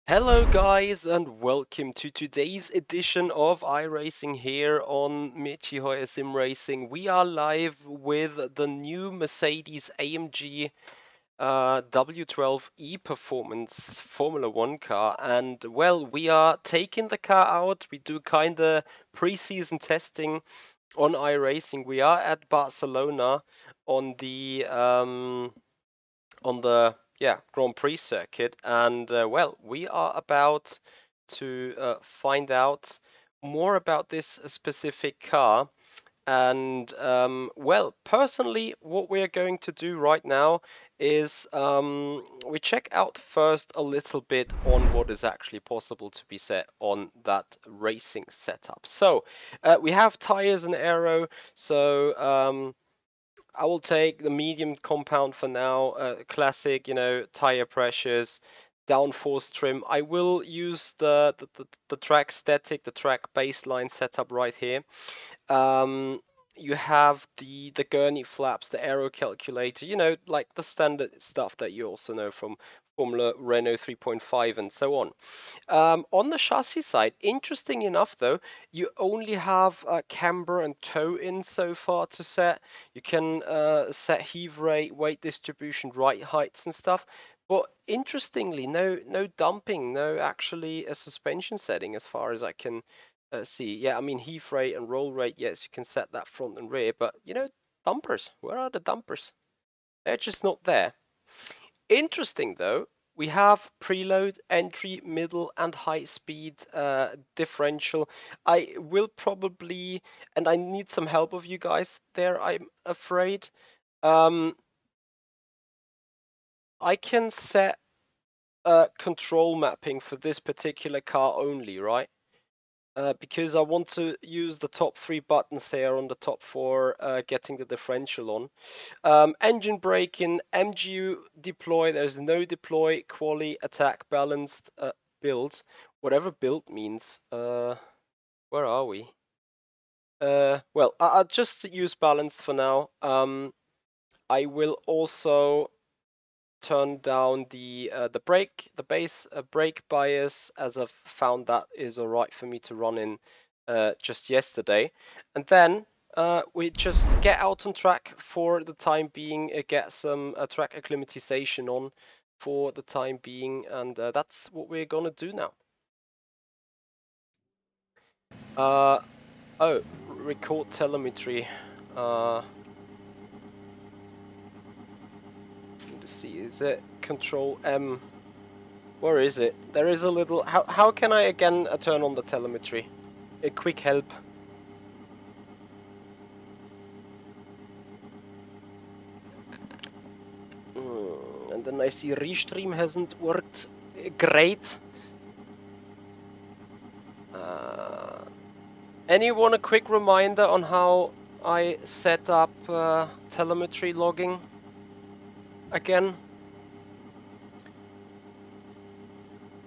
Hello guys and welcome to today's edition of iRacing here on Michihoya Sim Racing. We are live with the new Mercedes AMG W12 E-Performance Formula 1 car, and well, we are taking the car out. We do kinda pre-season testing on iRacing. We are at Barcelona on the Grand Prix circuit, and well, we are about to find out more about this specific car. And well, personally, what we are going to do right now is we check out first a little bit on what is actually possible to be set on that racing setup. So we have tires and aero, so I will take the medium compound for now, classic, tire pressures, downforce trim. I will use the track static, the track baseline setup right here. You have the gurney flaps, the aero calculator, like the standard stuff that you also know from Formula Renault 3.5 and so on. On the chassis side, interesting enough though, you only have camber and toe in so far to set. You can set heave rate, weight distribution, ride heights and stuff. But interestingly, no dumping, no actually a suspension setting as far as I can see. Yeah, I mean heave rate and roll rate, yes, you can set that front and rear, but dumpers, where are the dumpers? They're just not there. Interesting though, we have preload, entry, middle, and high speed differential. I will probably, and I need some help of you guys there, I'm afraid. I can set control mapping for this particular car only, right? Because I want to use the top 3 buttons here on the top 4, getting the differential on. Engine braking, MGU deploy, there's no deploy, quali, attack, balanced, build, whatever build means. Where are we? Well, I'll just use balanced for now. I will also turn down the base brake bias, as I've found that is alright for me to run in just yesterday, and then we just get out on track for the time being, get some track acclimatization on for the time being, and that's what we're gonna do now. Oh, record telemetry. Let's see, is it Control M? Where is it? There is a little... How can I again turn on the telemetry? A quick help. And then I see Restream hasn't worked great. Anyone a quick reminder on how I set up telemetry logging again?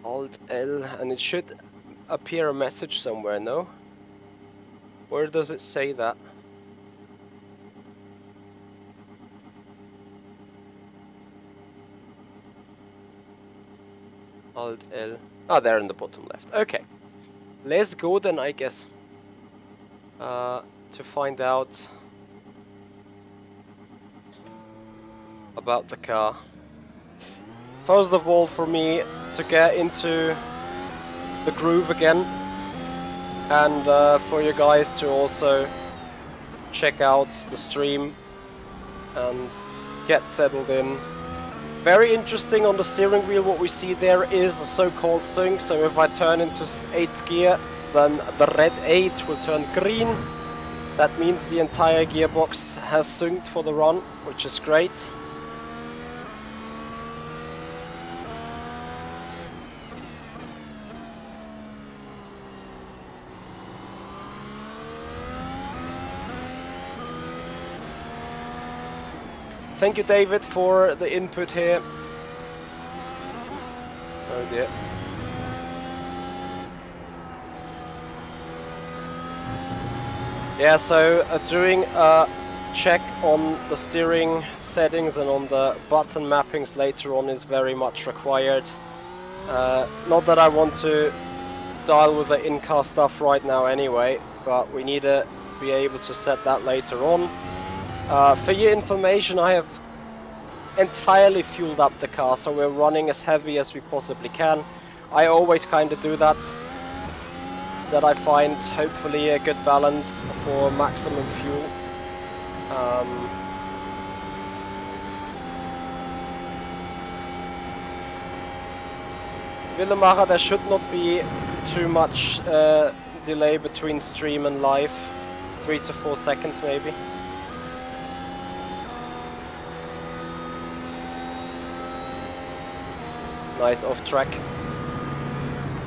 Alt L, and it should appear a message somewhere, no? Where does it say that? Alt L. Ah, there in the bottom left. Okay. Let's go then, I guess. To find out about the car. First of all, for me to get into the groove again, and for you guys to also check out the stream and get settled in. Very interesting on the steering wheel, what we see there is a so-called sync, so if I turn into 8th gear, then the red 8 will turn green. That means the entire gearbox has synced for the run, which is great. Thank you, David, for the input here. Oh dear. Yeah, so doing a check on the steering settings and on the button mappings later on is very much required. Not that I want to deal with the in-car stuff right now anyway, but we need to be able to set that later on. For your information, I have entirely fueled up the car, so we're running as heavy as we possibly can. I always kind of do that. That I find hopefully a good balance for maximum fuel. Willemacher, there should not be too much delay between stream and live. 3 to 4 seconds maybe. Nice off track.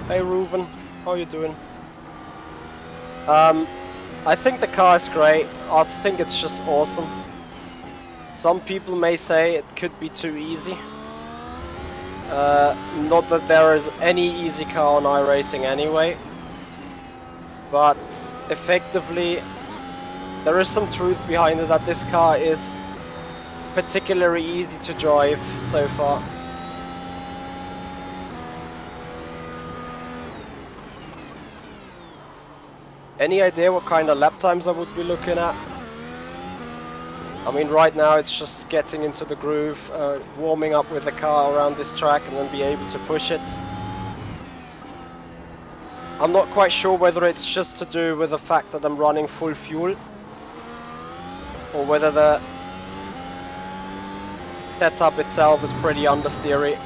Hey Reuven, how you doing? I think the car is great. I think it's just awesome. Some people may say it could be too easy. Not that there is any easy car on iRacing anyway, but effectively there is some truth behind it that this car is particularly easy to drive so far. Any idea what kind of lap times I would be looking at? I mean, right now it's just getting into the groove, warming up with the car around this track and then be able to push it. I'm not quite sure whether it's just to do with the fact that I'm running full fuel, or whether the setup itself is pretty understeery.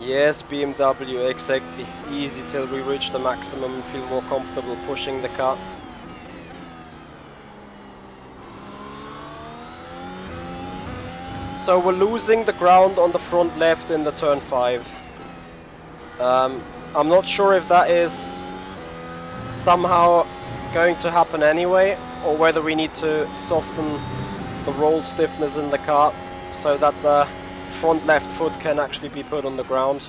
Yes, BMW, exactly. Easy till we reach the maximum and feel more comfortable pushing the car. So we're losing the ground on the front left in the turn 5. I'm not sure if that is somehow going to happen anyway, or whether we need to soften the roll stiffness in the car so that the front left foot can actually be put on the ground.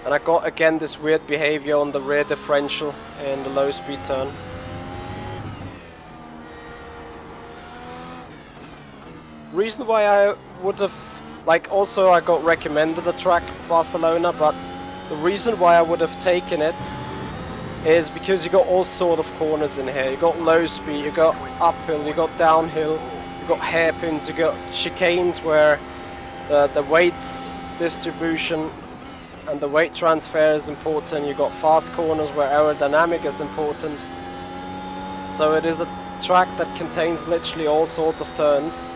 And I got again this weird behavior on the rear differential in the low speed turn. Reason why I would have, like, also I got recommended a track Barcelona, but the reason why I would have taken it is because you got all sort of corners in here. You got low speed, you got uphill, you got downhill, you got hairpins, you got chicanes where the weights distribution and the weight transfer is important. You got fast corners where aerodynamic is important. So it is a track that contains literally all sorts of turns.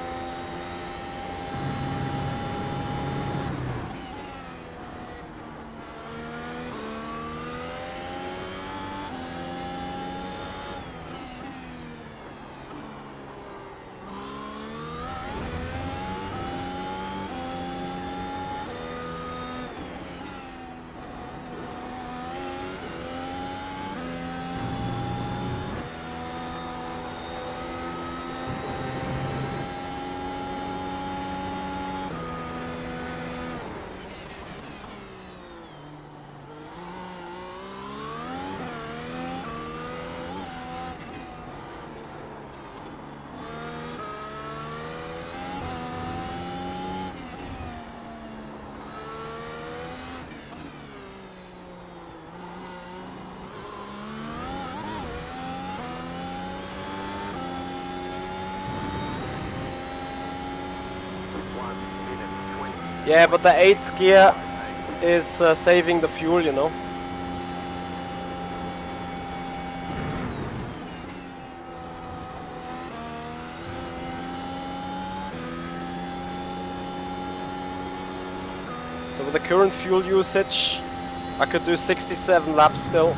Yeah, but the 8th gear is saving the fuel, you know. So with the current fuel usage, I could do 67 laps still.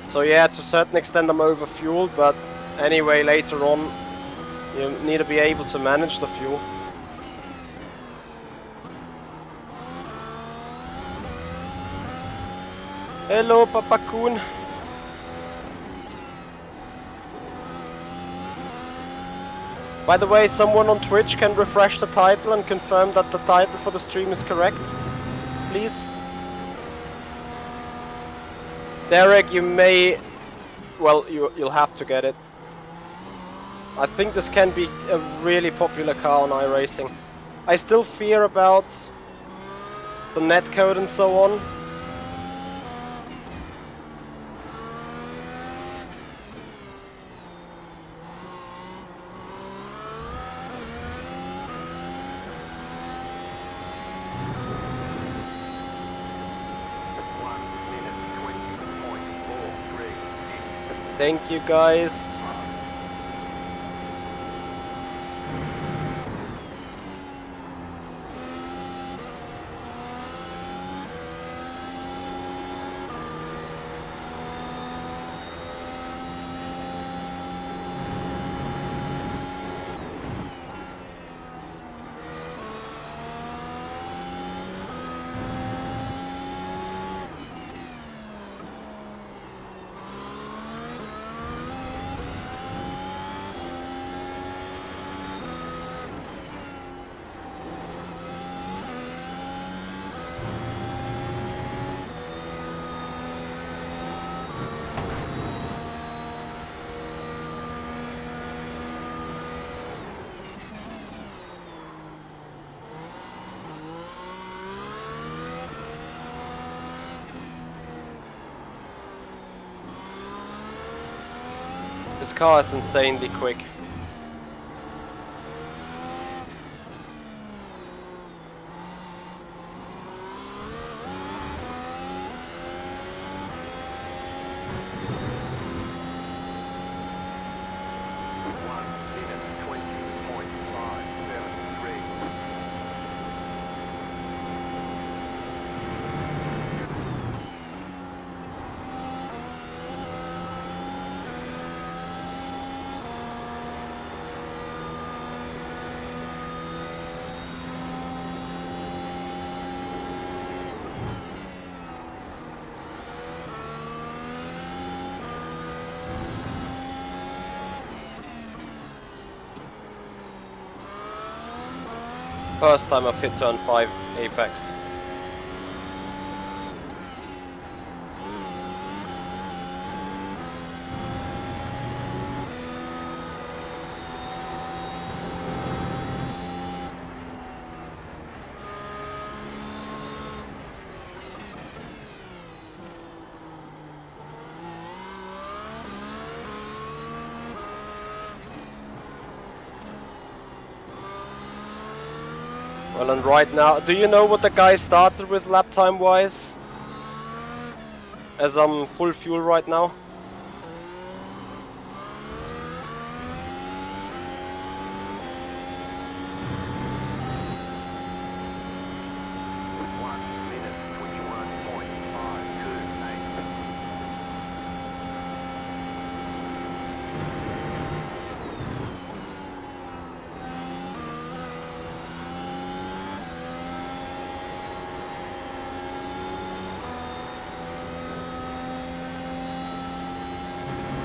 So yeah, to a certain extent I'm over fueled, but anyway, later on you need to be able to manage the fuel. Hello, Papa Coon. By the way, someone on Twitch can refresh the title and confirm that the title for the stream is correct, please. Derek, you may... well, you'll have to get it. I think this can be a really popular car on iRacing. I still fear about the netcode and so on. Thank you, guys. This car is insanely quick. First time I've hit turn 5 apex. Well, and right now, do you know what the guy started with lap time wise? As I'm full fuel right now.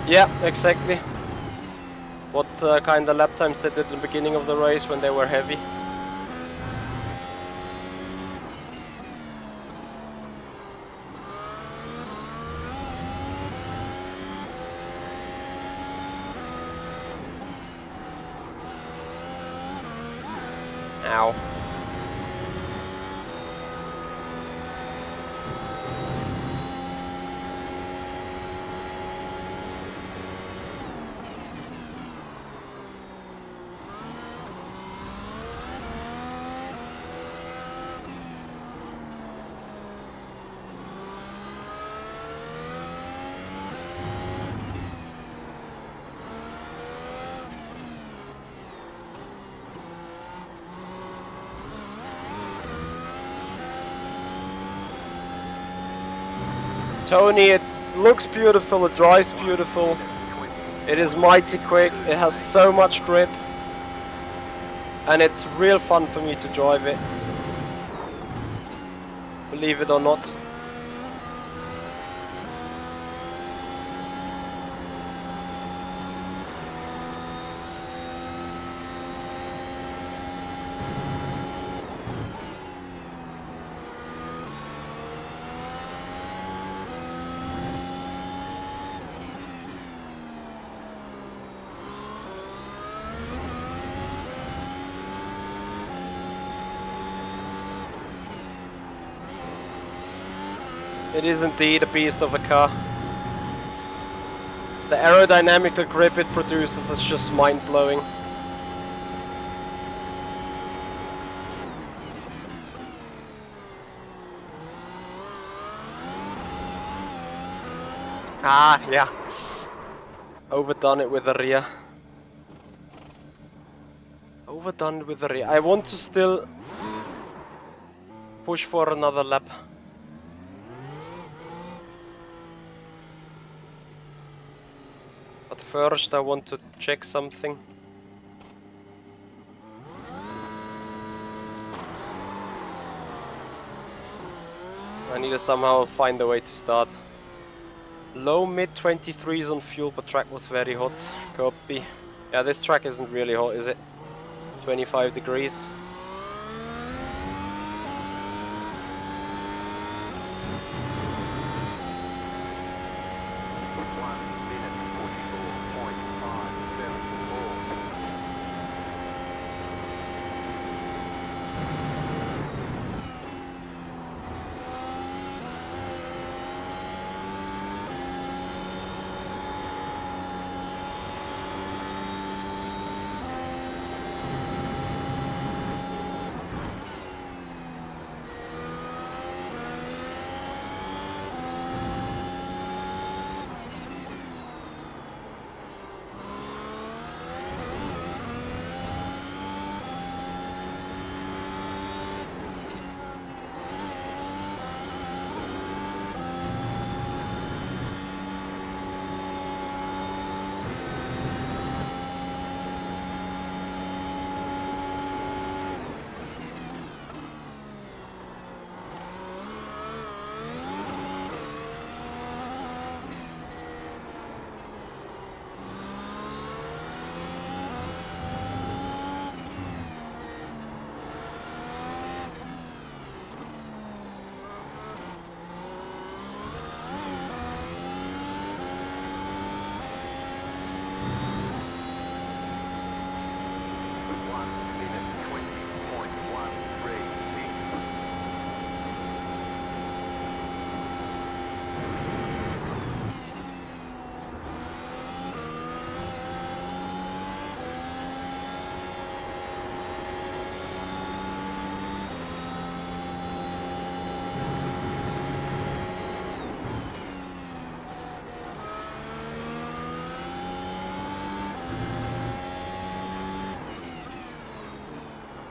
Yeah, exactly. What kind of lap times they did at the beginning of the race when they were heavy. Ow. Tony, it looks beautiful, it drives beautiful, it is mighty quick, it has so much grip, and it's real fun for me to drive it, believe it or not. It is indeed a beast of a car. The aerodynamical grip it produces is just mind-blowing. Ah, yeah. Overdone it with the rear. Overdone it with the rear. I want to still push for another lap. But first I want to check something. I need to somehow find a way to start. Low mid 23s on fuel, but track was very hot. Copy. Yeah, this track isn't really hot, is it? 25 degrees.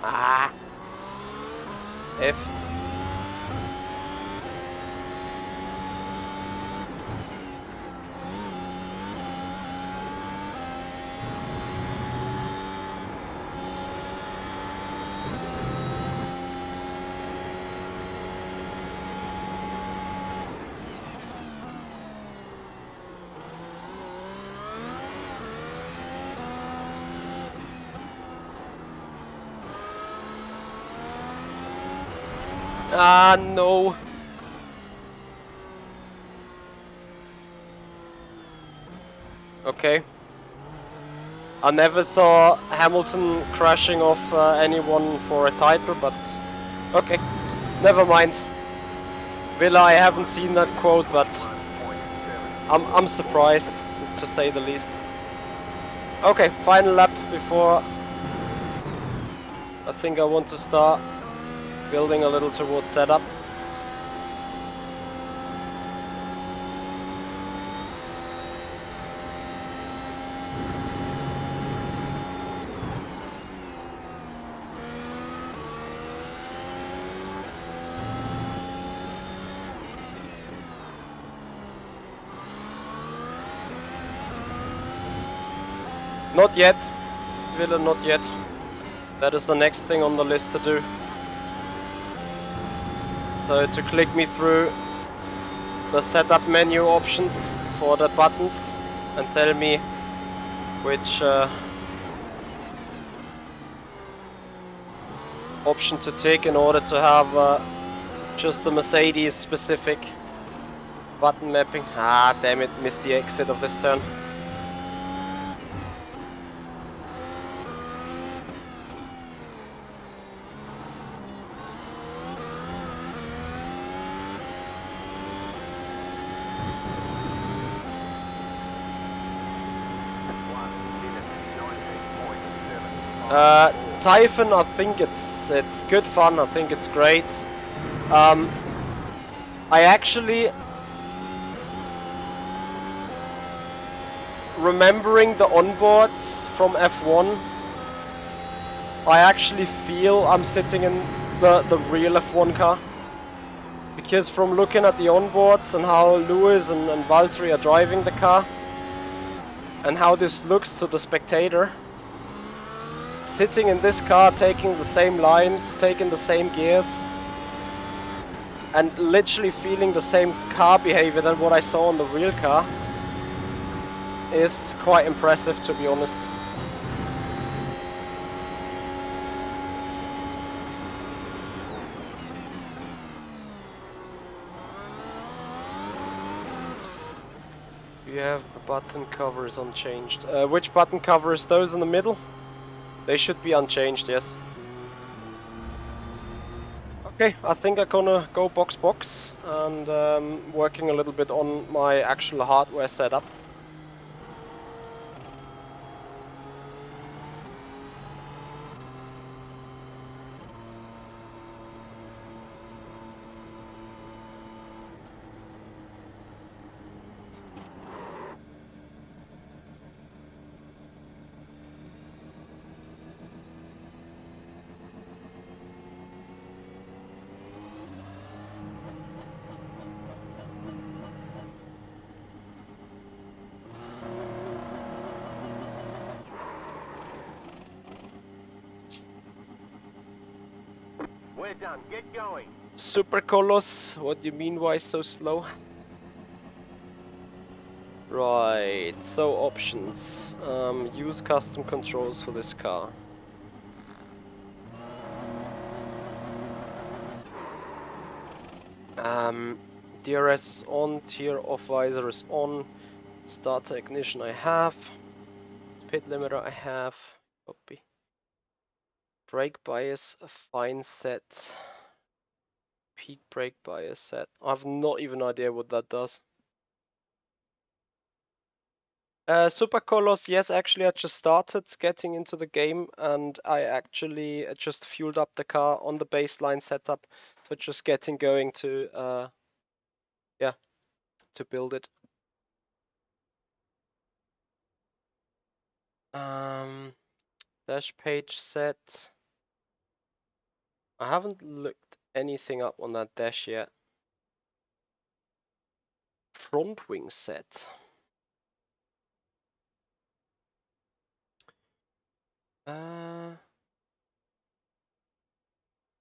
Ah! F. Ah, no. Okay. I never saw Hamilton crashing off anyone for a title, but okay. Never mind. Villa, I haven't seen that quote, but I'm surprised, to say the least. Okay, final lap before I think I want to start building a little towards setup. Not yet, Villa, not yet. That is the next thing on the list to do. So to click me through the setup menu options for the buttons and tell me which option to take in order to have just the Mercedes specific button mapping. Ah, damn it, missed the exit of this turn. Typhon, I think it's good fun. I think it's great. I actually, remembering the onboards from F1, I actually feel I'm sitting in the real F1 car. Because from looking at the onboards and how Lewis and Valtteri are driving the car, and how this looks to the spectator, sitting in this car, taking the same lines, taking the same gears, and literally feeling the same car behavior than what I saw on the real car, is quite impressive, to be honest. You have a button covers unchanged. Which button covers? Those in the middle? They should be unchanged, yes. Okay, I think I'm gonna go box and working a little bit on my actual hardware setup. We're done. Get going. Super Colos, what do you mean why so slow? Right, so options. Use custom controls for this car. DRS is on, tier off visor is on, starter ignition I have, pit limiter I have, copy. Brake bias, a fine set. Peak brake bias set. I have not even idea what that does. Super Colos, yes, actually I just started getting into the game and I actually just fueled up the car on the baseline setup. So just getting going to, yeah, to build it. Dash page set. I haven't looked anything up on that dash yet. Front wing set.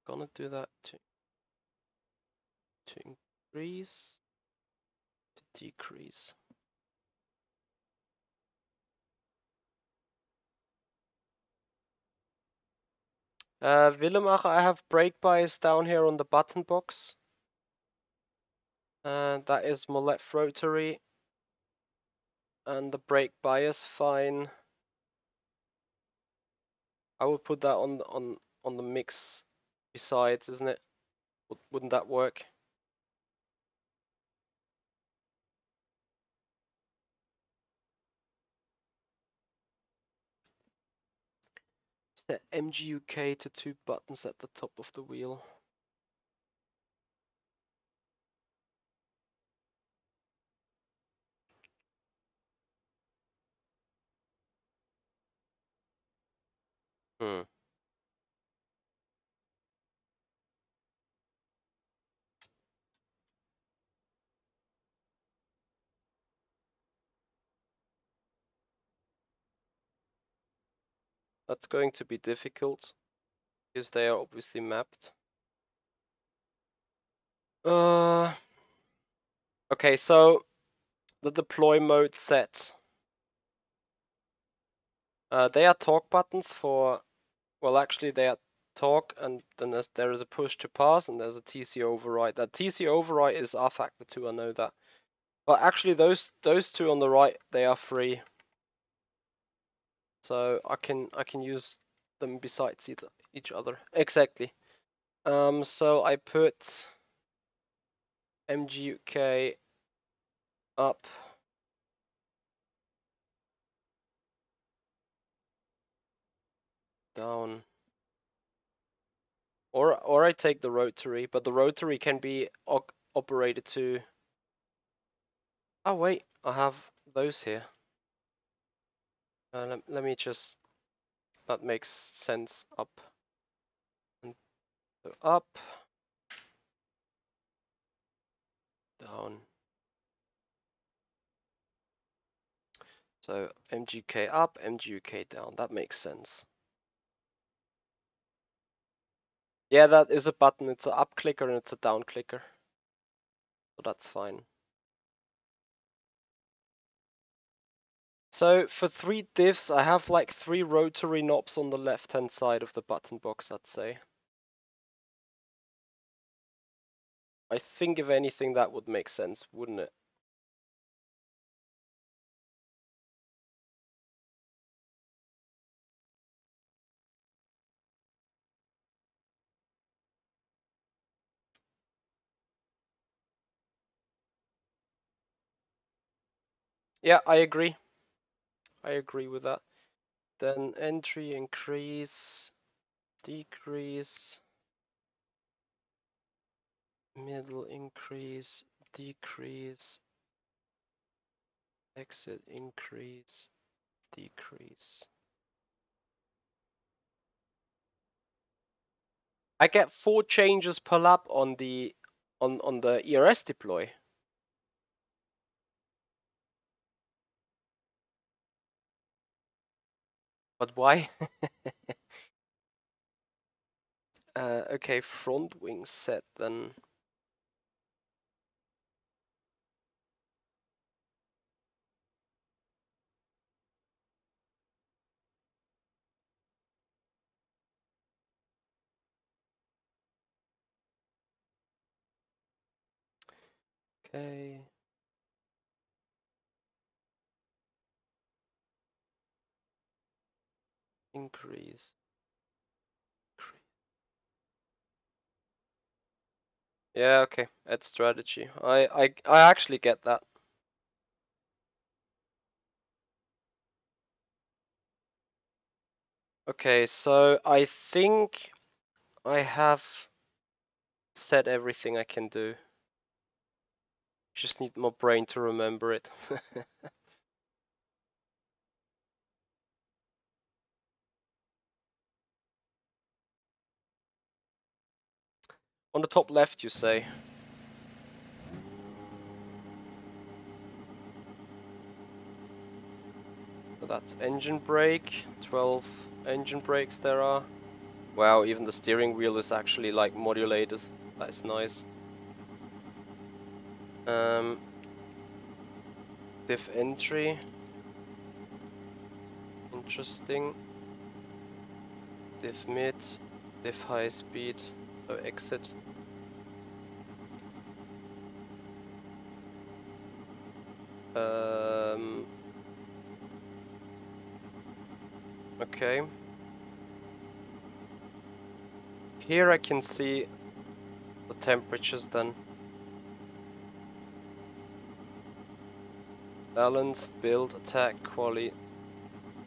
Gonna do that to increase, to decrease. Willemacher, I have brake bias down here on the button box. That is my left rotary. And the brake bias fine. I will put that on the mix besides, isn't it? Wouldn't that work? Set MGUK to 2 buttons at the top of the wheel. That's going to be difficult because they are obviously mapped. Okay, so the deploy mode set. They are talk buttons for, well, actually they are talk, and then there is a push to pass, and there's a TC override. That TC override is R factor 2, I know that. But actually those two on the right, they are free. So I can use them besides each other. Exactly. So I put MGUK up. down. Or I take the rotary, but the rotary can be operated to... Oh wait, I have those here. Let me just... That makes sense. Up. And so up. Down. So MGK up, MGK down. That makes sense. Yeah, that is a button. It's an up clicker and it's a down clicker. So that's fine. So for 3 diffs, I have like 3 rotary knobs on the left hand side of the button box, I'd say. I think if anything that would make sense, wouldn't it? Yeah, I agree. I agree with that. Then entry increase, decrease, middle increase, decrease, exit increase, decrease. I get 4 changes per lap on the ERS deploy. But why? Okay, front wing set then. Okay. Increase. Yeah, okay. Add strategy. I actually get that. Okay, so I think I have said everything I can do. Just need more brain to remember it. On the top left, you say? So that's engine brake. 12 engine brakes there are. Wow, even the steering wheel is actually like modulated. That's nice. Diff entry. Interesting. Diff mid. Diff high speed. So exit. Okay. Here I can see the temperatures then. Balanced, build, attack, quali.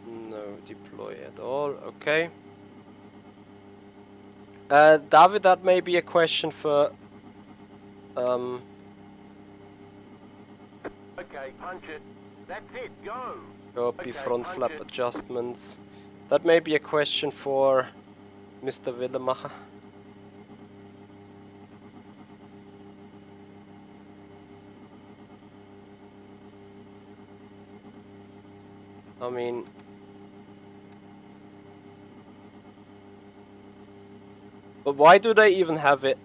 No, deploy at all. Okay. David, that may be a question for Okay, punch it. That's it, go! Copy front flap adjustments. That may be a question for Mr. Willemacher. I mean... But why do they even have it?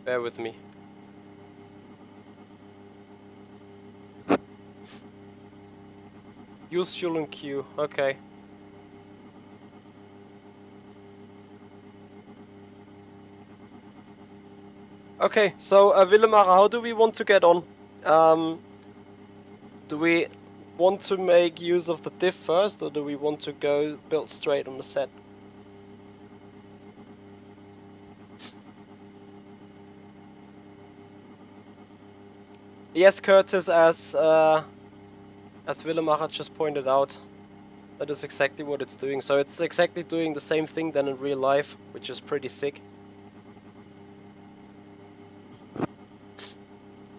Bear with me. Use fuel and Q, okay. Okay, so Willemacher, how do we want to get on? Do we want to make use of the diff first, or do we want to go build straight on the set? Yes, Curtis, as Willemacher just pointed out, that is exactly what it's doing. So it's exactly doing the same thing than in real life, which is pretty sick.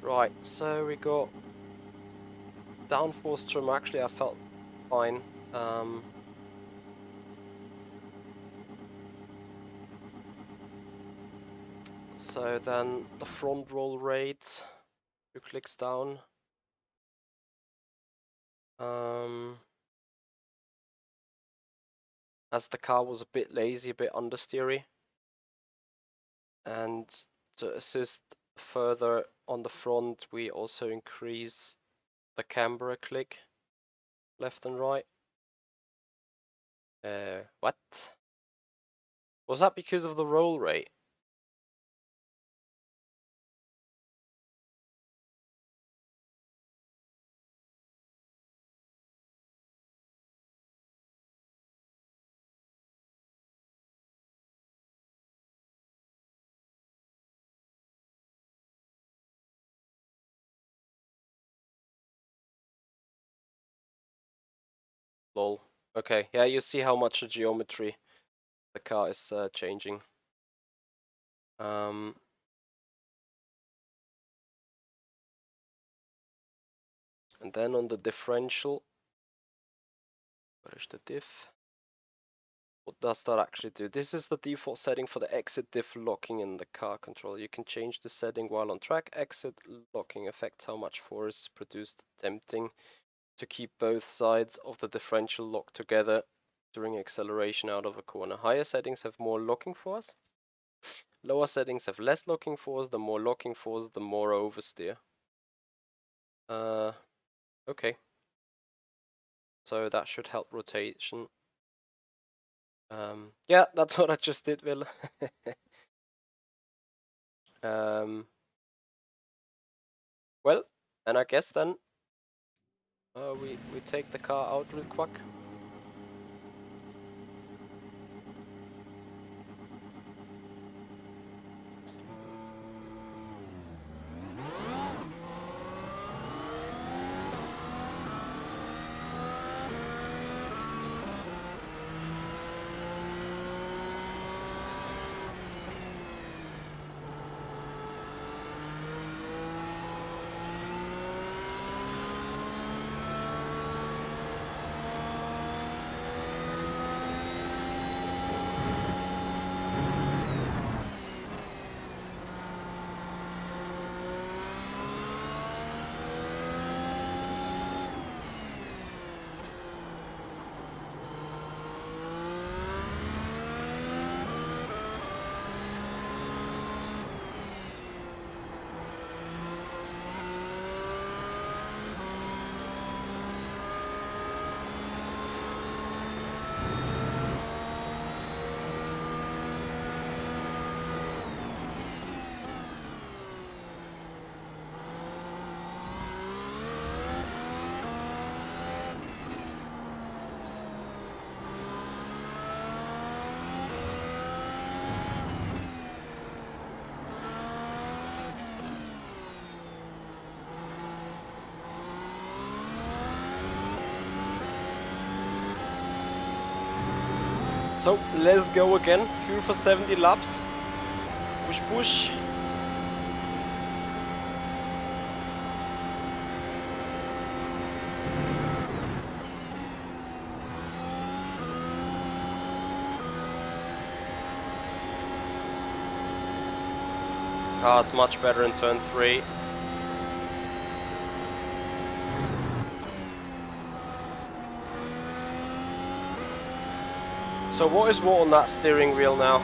Right, so we got downforce trim. Actually, I felt fine. So then the front roll rate, 2 clicks down. As the car was a bit lazy, a bit understeery. And to assist further on the front, we also increase the camber a click, left and right. What? Was that because of the roll rate? Lol. Okay, yeah, you see how much the geometry the car is changing. And then on the differential, where is the diff? What does that actually do? This is the default setting for the exit diff locking in the car control. You can change the setting while on track. Exit locking affects how much force is produced, attempting to keep both sides of the differential locked together during acceleration out of a corner. Higher settings have more locking force. Lower settings have less locking force. The more locking force, the more oversteer. Okay. So that should help rotation. Yeah, that's what I just did, Will. Well, and I guess then we take the car out real quick. So let's go again. Fuel for 70 laps. Push, push. Ah, it's much better in turn 3. So what is what on that steering wheel now?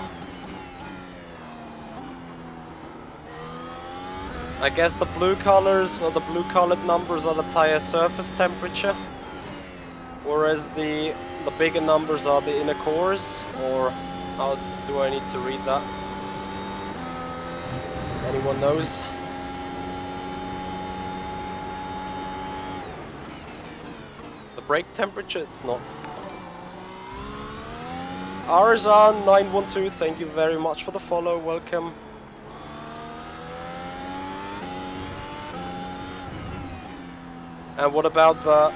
I guess the blue colors or the blue colored numbers are the tire surface temperature, whereas the bigger numbers are the inner cores, or how do I need to read that? Anyone knows? brake temperature, it's not. Arzan912, thank you very much for the follow, welcome. And what about the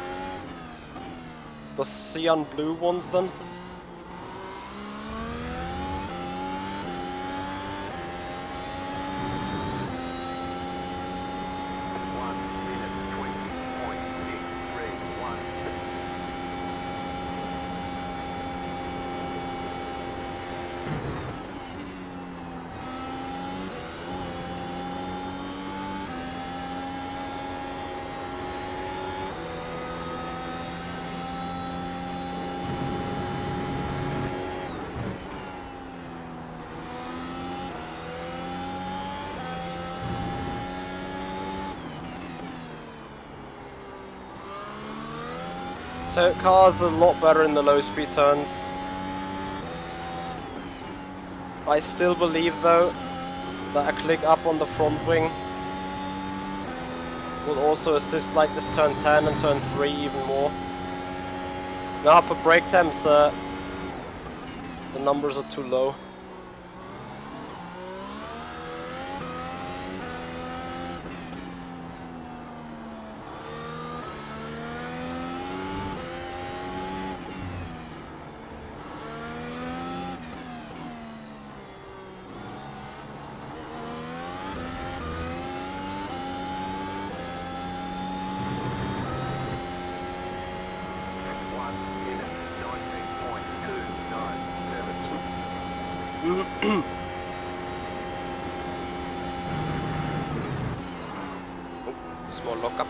cyan blue ones then? So car's a lot better in the low speed turns. I still believe though that a click up on the front wing will also assist like this turn 10 and turn 3 even more. Now for brake temps the numbers are too low. Small lockup.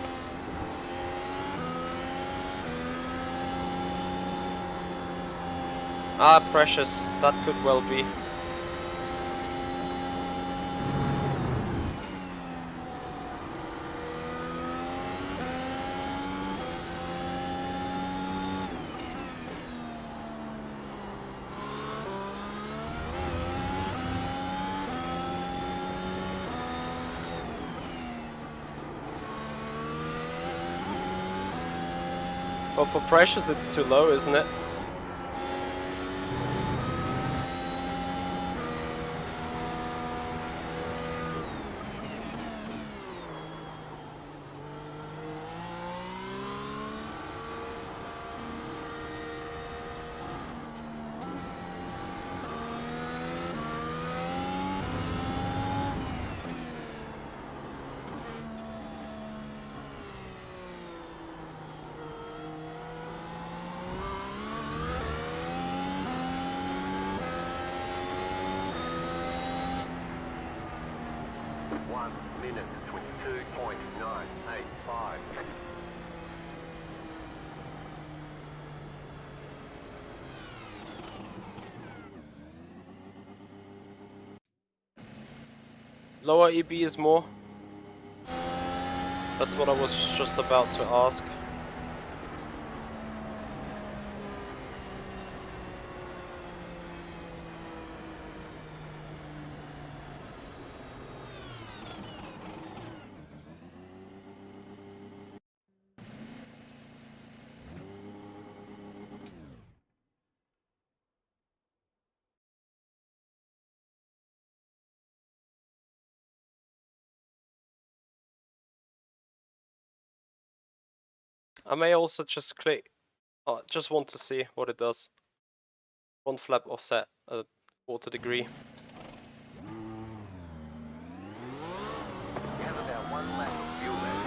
Ah, precious. That could well be. Well, for precious it's too low, isn't it? Minute 22.985. Lower EB is more. That's what I was just about to ask. I may also just click, just want to see what it does. One flap offset a quarter degree. You have about 1 lap of fuel left.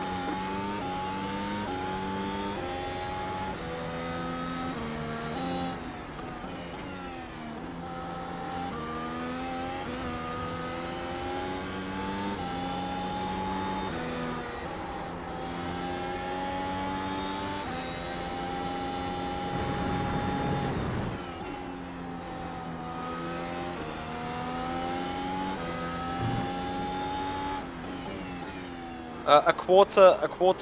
A quarter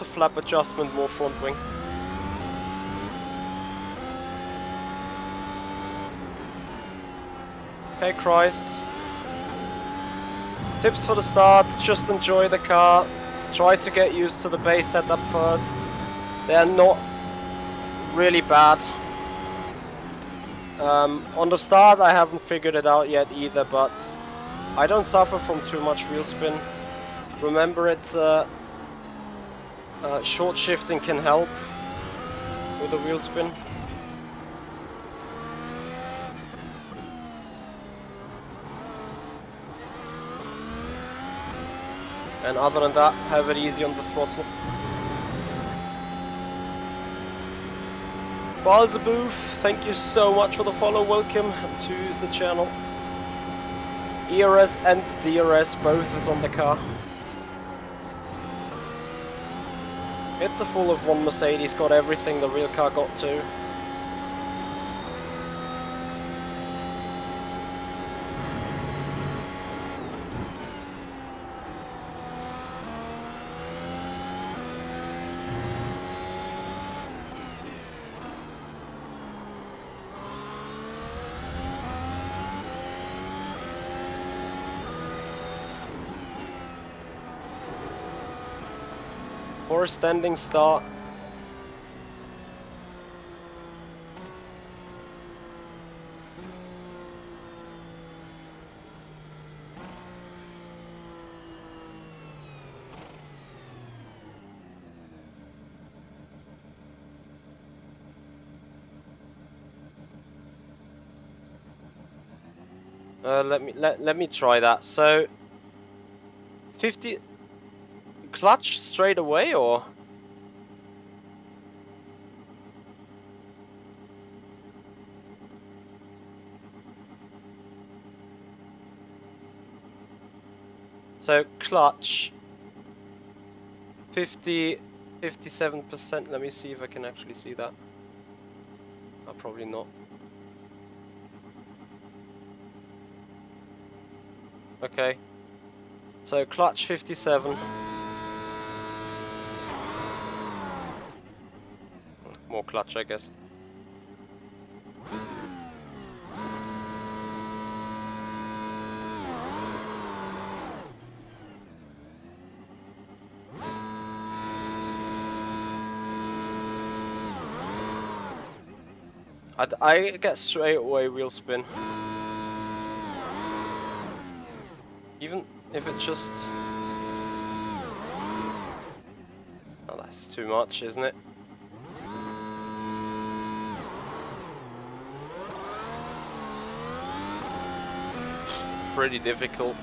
flap adjustment more front wing. Hey Christ. Tips for the start, just enjoy the car. Try to get used to the base setup first. There are not really bad. On the start I haven't figured it out yet either, but I don't suffer from too much wheel spin. Remember, it's short shifting can help with the wheel spin. And other than that, have it easy on the throttle. Balzaboof, thank you so much for the follow. Welcome to the channel. ERS and DRS, both is on the car. It's a full of one Mercedes, got everything the real car got too. For a standing start. Let me try that. So 50 clutch straight away, or so clutch 57%. Let me see if I can actually see that. Oh, probably not. Okay, so clutch 57. More clutch, I guess. I get straight away wheel spin. Even if it just... Oh, that's too much, isn't it? Pretty difficult.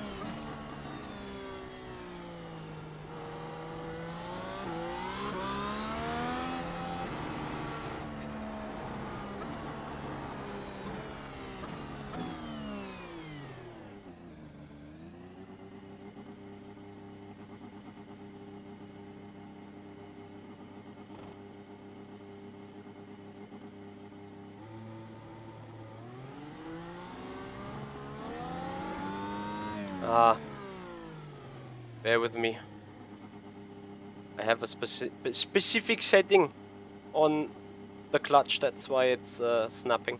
Bear with me. I have a specific setting on the clutch, that's why it's snapping.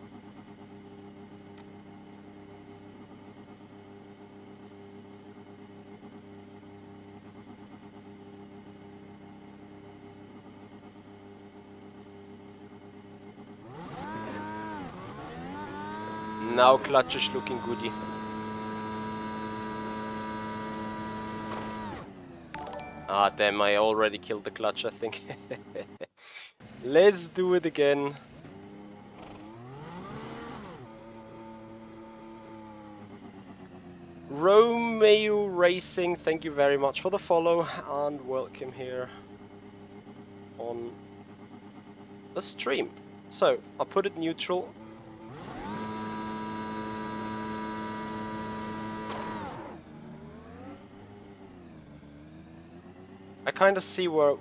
Now clutch is looking goody. Ah, damn, I already killed the clutch, I think. Let's do it again. Romeo Racing, thank you very much for the follow and welcome here on the stream. So, I'll put it neutral. I kind of see where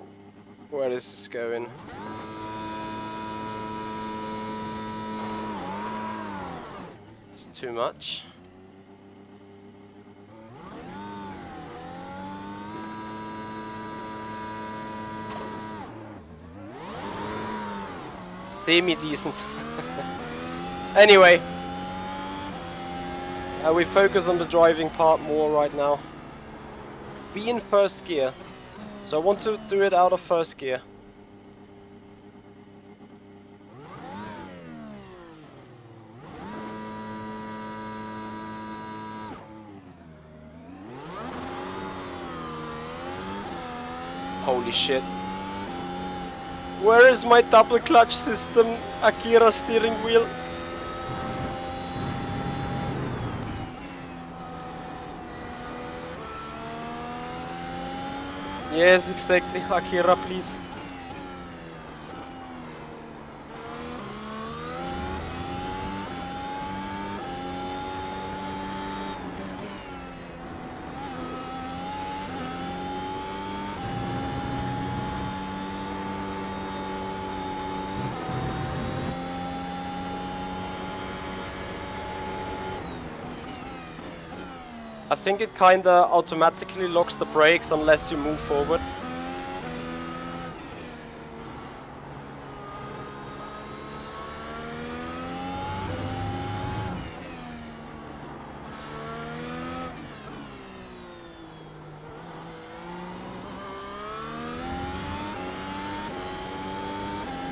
this is going. It's too much. Semi-decent. Anyway, we focus on the driving part more right now. Be in first gear. So I want to do it out of first gear. Holy shit. Where is my double clutch system, Akira steering wheel? Yes, exactly, Akira, please. I think it kinda automatically locks the brakes unless you move forward.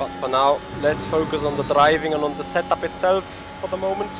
But for now, let's focus on the driving and on the setup itself for the moment.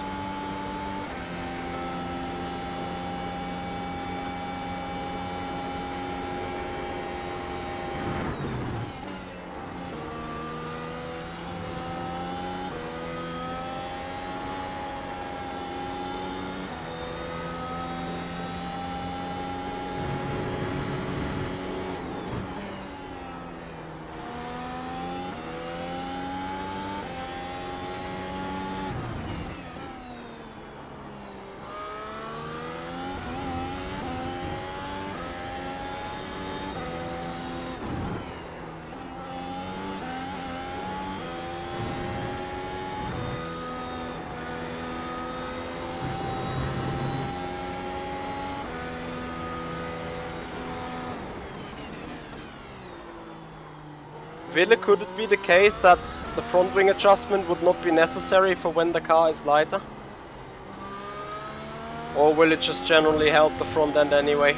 Ville, could it be the case that the front wing adjustment would not be necessary for when the car is lighter? Or will it just generally help the front end anyway?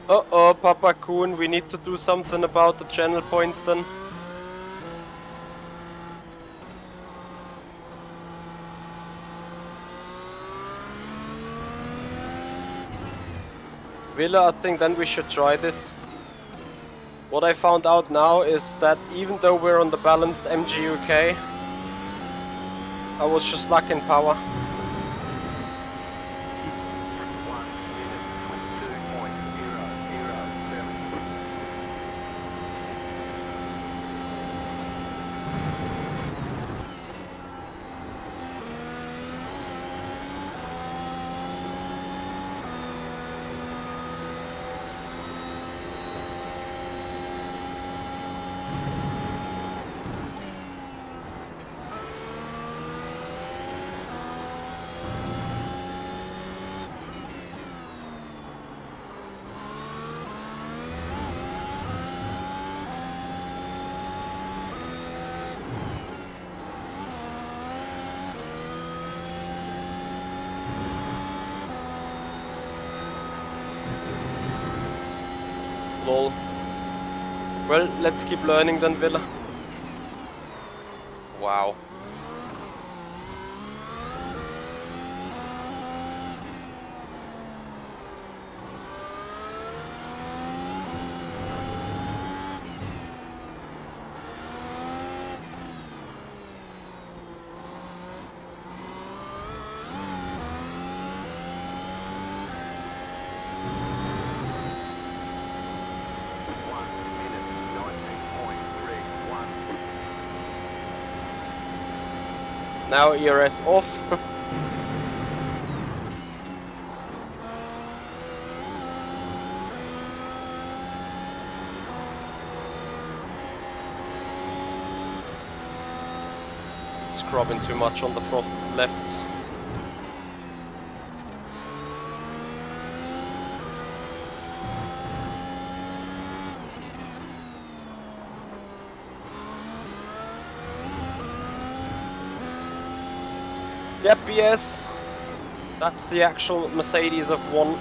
Uh-oh, Papa Kun, we need to do something about the channel points then. Villa, I think then we should try this. What I found out now is that even though we're on the balanced MG UK, I was just lacking power. 1 minute 22.007. Lol. Well, let's keep learning then, Villa. Wow. Now ERS off. Scrubbing too much on the front left. Yep, yes. That's the actual Mercedes I've won.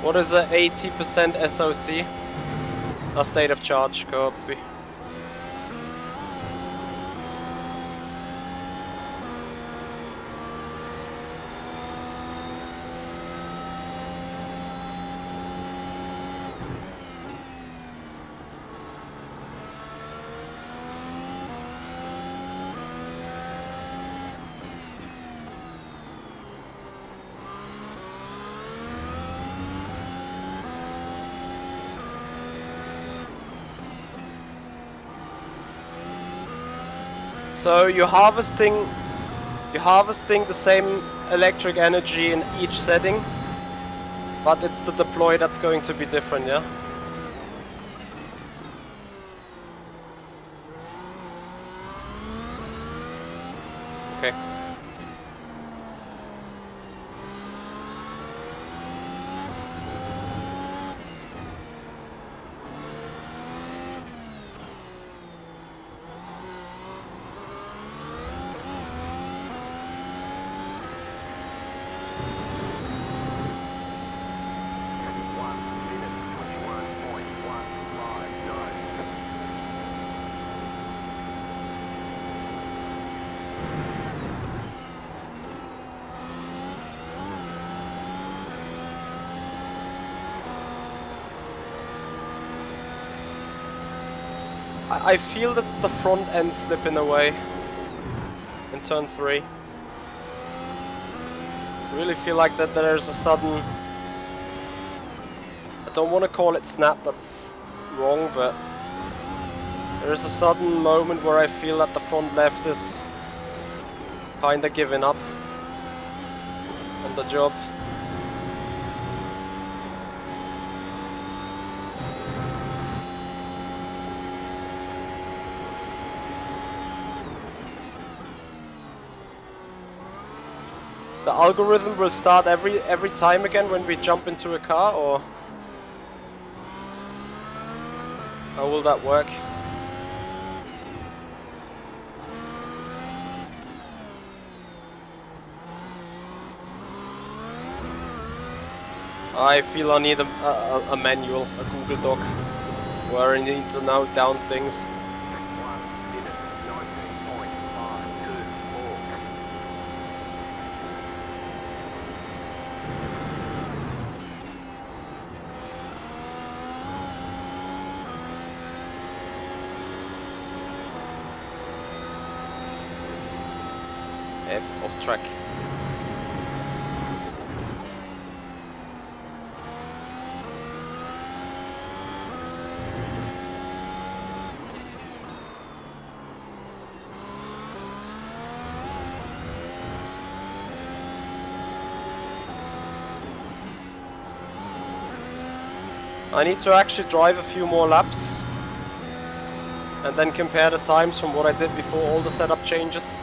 What is a 80% SOC? A state of charge, copy. So you're harvesting the same electric energy in each setting, but it's the deploy that's going to be different, yeah? Okay. I feel that the front end slipping away in turn 3. I really feel like that there's a sudden, I don't want to call it snap, that's wrong, but there's a sudden moment where I feel that the front left is kinda giving up on the job. The algorithm will start every time again when we jump into a car, or how will that work? I feel I need a manual, a Google Doc, where I need to note down things. 1 minute 19.524. F off track. I need to actually drive a few more laps and then compare the times from what I did before all the setup changes.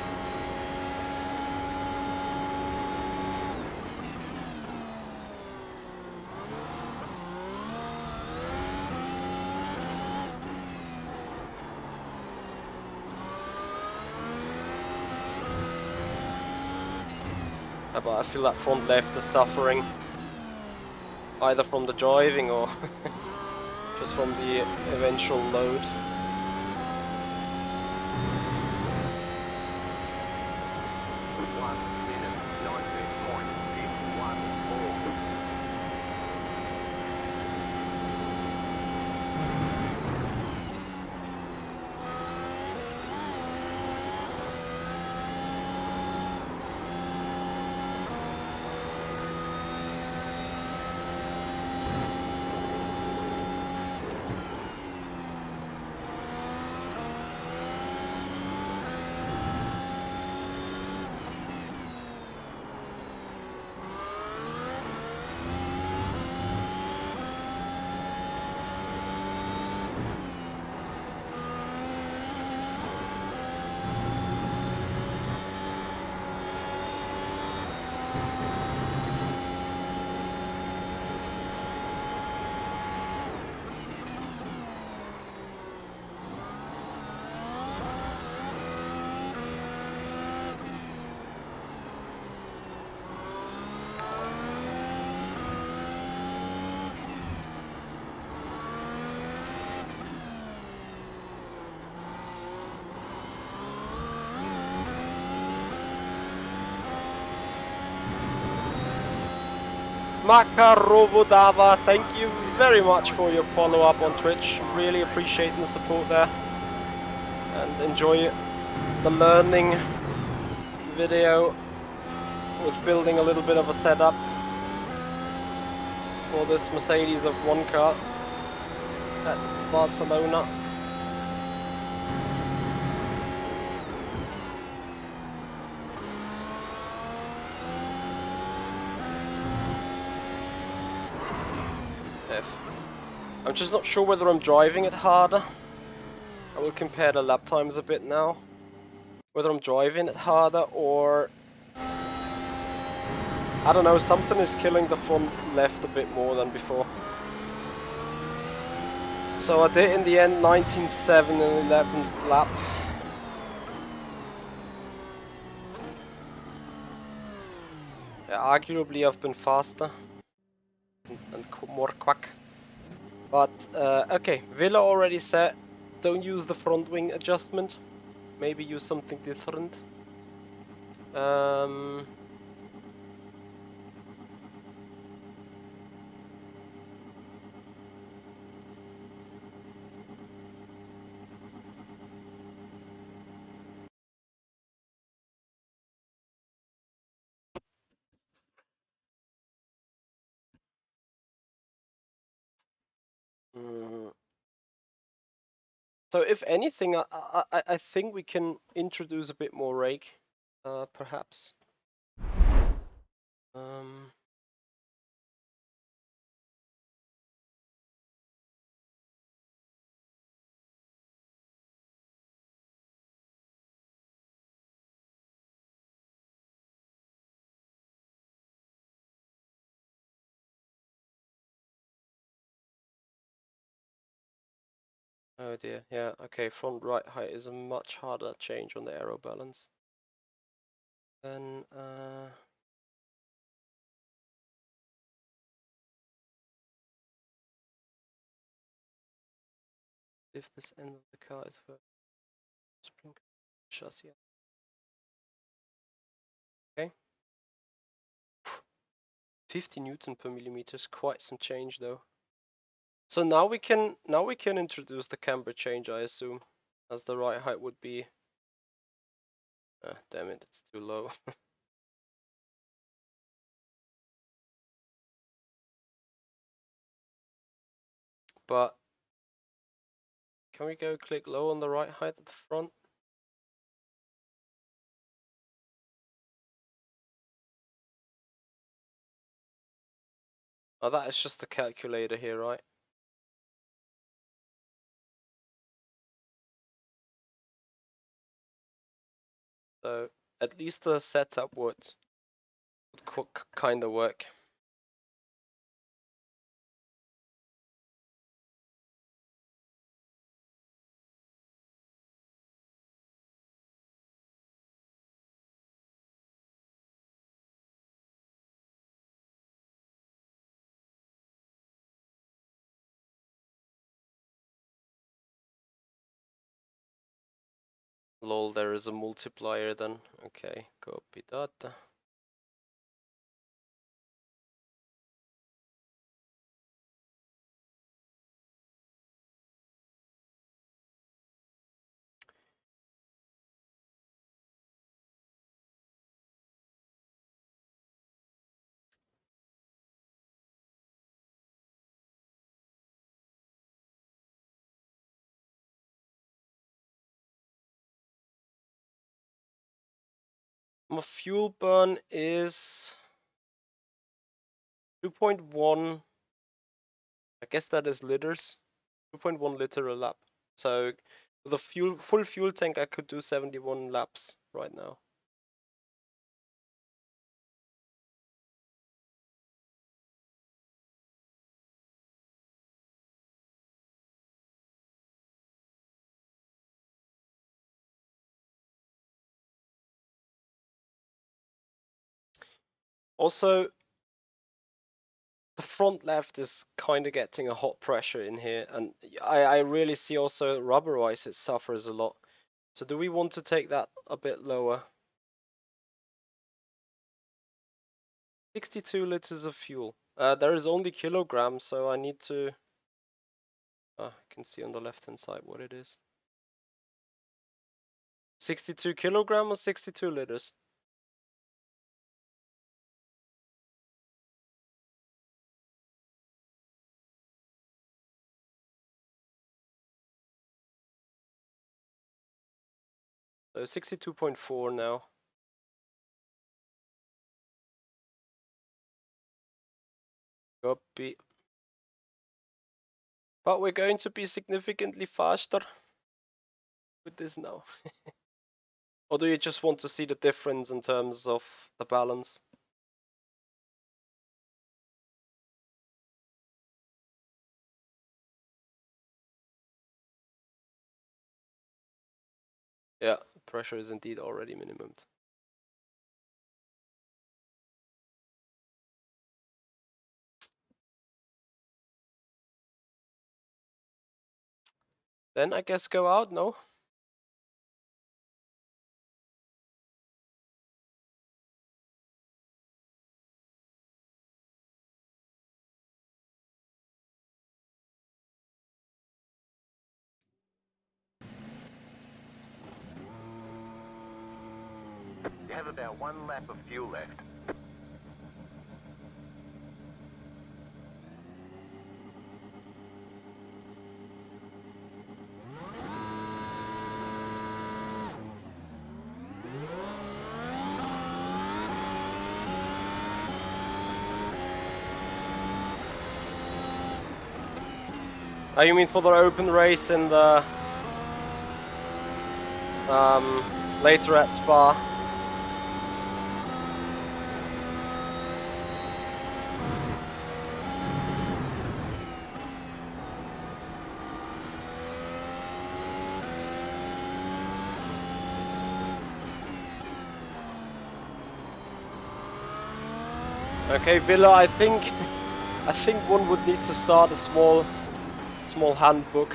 But I feel that front left is suffering, either from the driving or just from the eventual load. Makarovodava, thank you very much for your follow-up on Twitch. Really appreciating the support there. And enjoy the learning video with building a little bit of a setup for this Mercedes of one car at Barcelona. I'm just not sure whether I'm driving it harder. I will compare the lap times a bit now. Whether I'm driving it harder or... I don't know, something is killing the front left a bit more than before. So I did in the end 19.7 and 11th lap. Yeah, arguably I've been faster and more quick. But okay, Villa already said don't use the front wing adjustment. Maybe use something different. So if anything, I think we can introduce a bit more rake, perhaps. Oh dear, yeah, okay, front right height is a much harder change on the aero balance. Then, if this end of the car is for spring chassis. Okay. 50 Newton per millimeter is quite some change though. So now we can introduce the camber change, I assume, as the right height would be. Damn it, it's too low. But can we go click low on the right height at the front? Oh, that is just the calculator here, right? So at least the setup would kind of work. Lol, there is a multiplier then. Okay, copy that. My fuel burn is 2.1. I guess that is liters. 2.1 liter a lap. So with a full fuel tank, I could do 71 laps right now. Also, the front left is kind of getting a hot pressure in here, and I really see also rubber-wise it suffers a lot. So do we want to take that a bit lower? 62 liters of fuel. There is only kilograms, so I need to. I can see on the left-hand side what it is. 62 kilogram or 62 liters? So 62.4 now. Copy. But we're going to be significantly faster with this now. Or do you just want to see the difference in terms of the balance? Yeah, pressure is indeed already minimumed. Then I guess go out, no? You have about 1 lap of fuel left. Oh, you mean for the open race in the later at Spa? Okay, Villa, I think one would need to start a small handbook.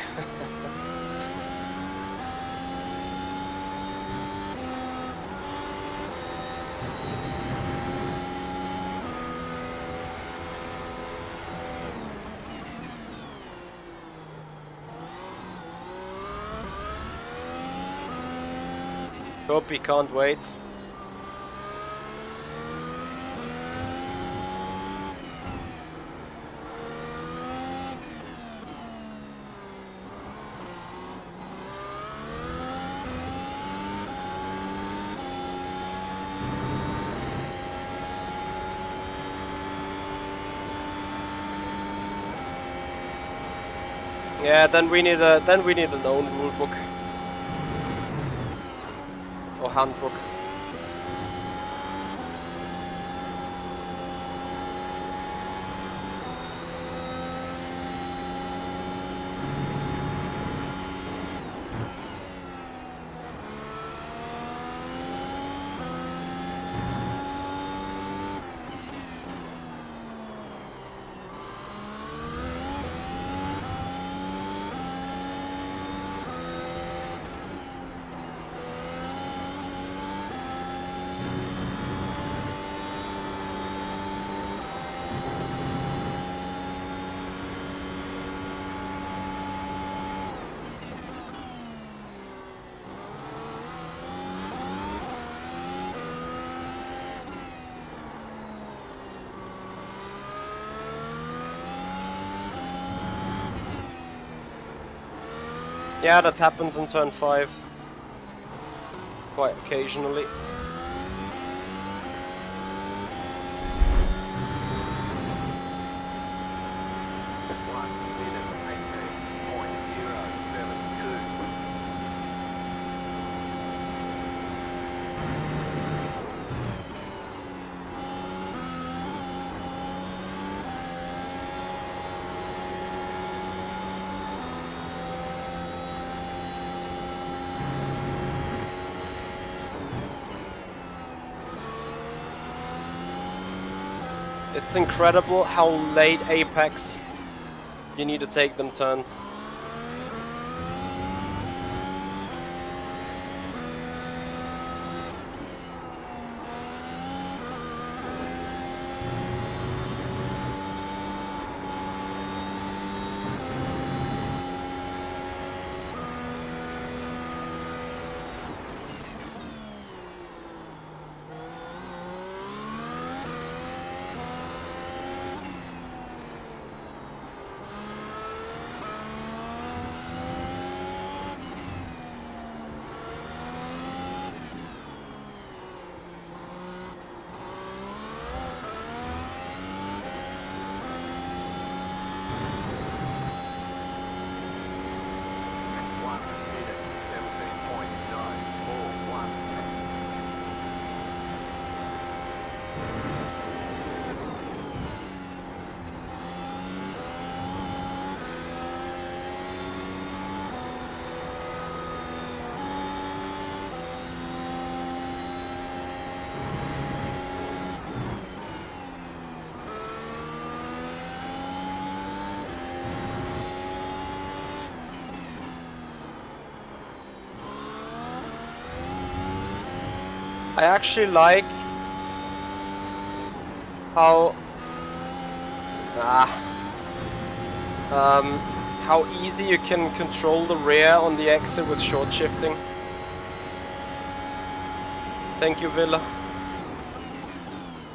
Hope he can't wait. Yeah, then we need an own rulebook or handbook. Yeah, that happens in turn 5 quite occasionally. It's incredible how late apex you need to take them turns. I actually like how how easy you can control the rear on the exit with short shifting. Thank you, Villa.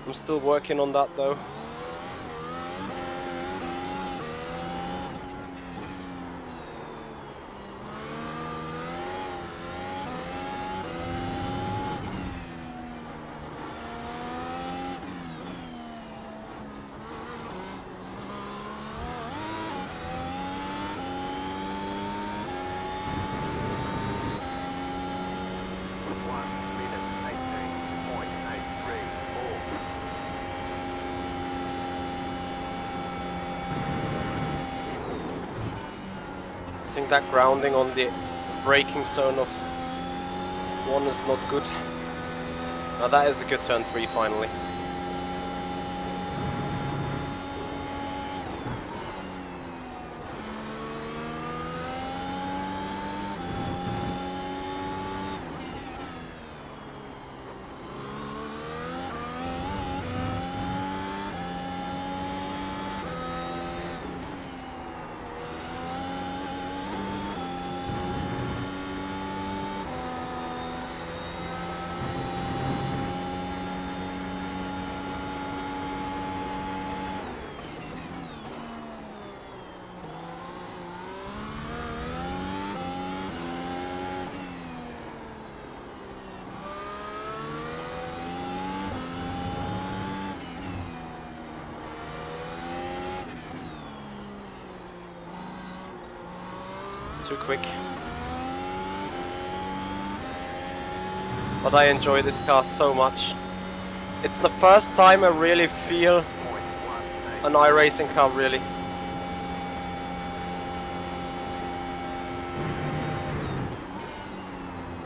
I'm still working on that though. I think that grounding on the braking zone of 1 is not good. Now that is a good turn 3 finally. Too quick. But I enjoy this car so much. It's the first time I really feel an iRacing car, really.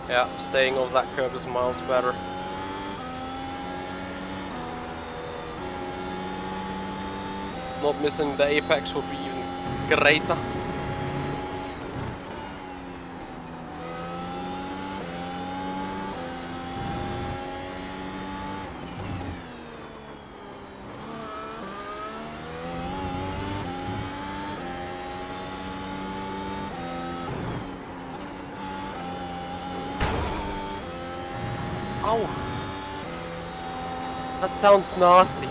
Yeah, staying off that curb is miles better. Not missing the apex would be even greater. Ow! That sounds nasty.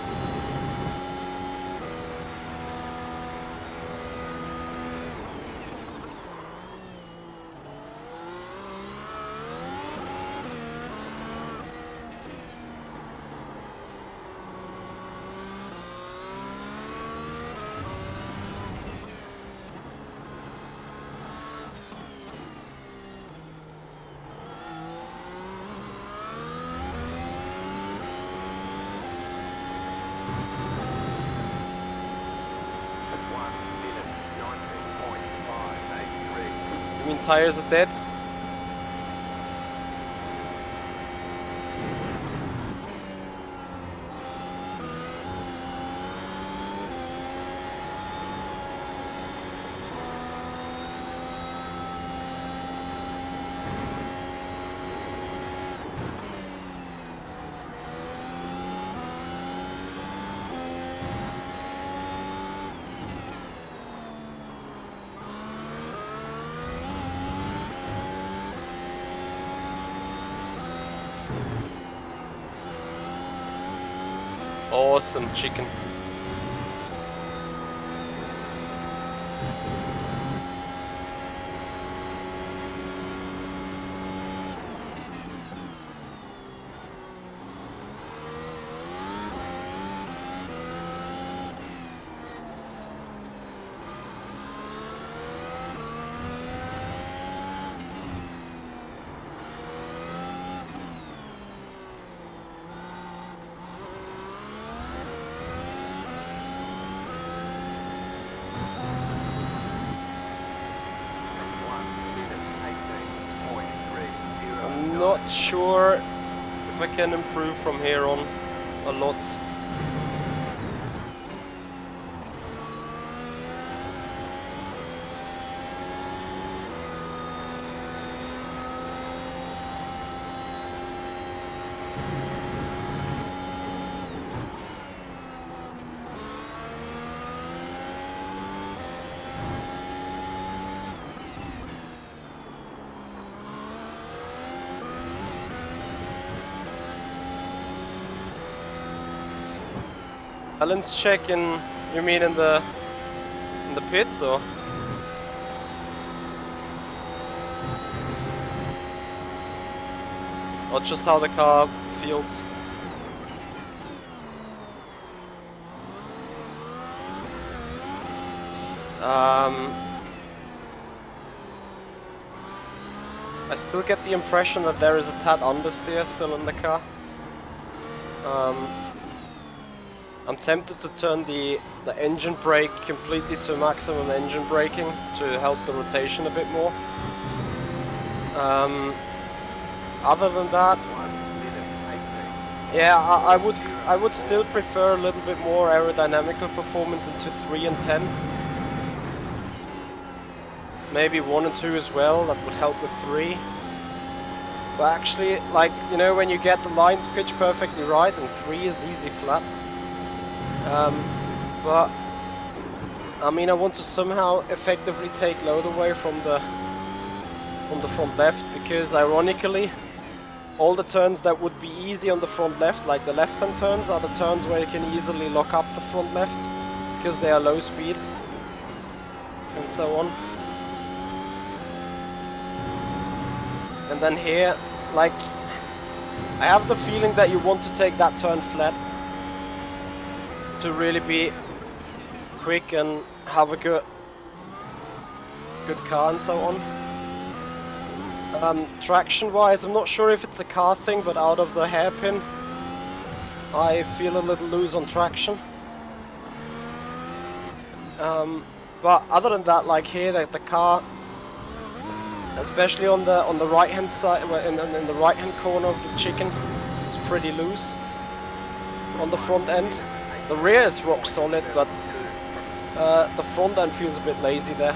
You mean tires are dead? Awesome chicken. I'm not sure if I can improve from here on a lot. Balance check in, you mean in the pits, or? Or just how the car feels? I still get the impression that there is a tad understeer still in the car. I'm tempted to turn the engine brake completely to maximum engine braking to help the rotation a bit more. Other than that, yeah, I would still prefer a little bit more aerodynamical performance into 3 and 10. Maybe 1 and 2 as well, that would help with 3. But actually, like, you know, when you get the lines pitched perfectly right, and 3 is easy flat. But I mean, I want to somehow effectively take load away from the front left, because ironically all the turns that would be easy on the front left, like the left hand turns, are the turns where you can easily lock up the front left because they are low speed and so on. And then here, like, I have the feeling that you want to take that turn flat to really be quick and have a good car and so on. Traction wise, I'm not sure if it's a car thing, but out of the hairpin I feel a little loose on traction. But other than that, like here, the car, especially on the right hand side, in the right hand corner of the chicken, it's pretty loose on the front end. The rear is rock solid, but the front end feels a bit lazy there.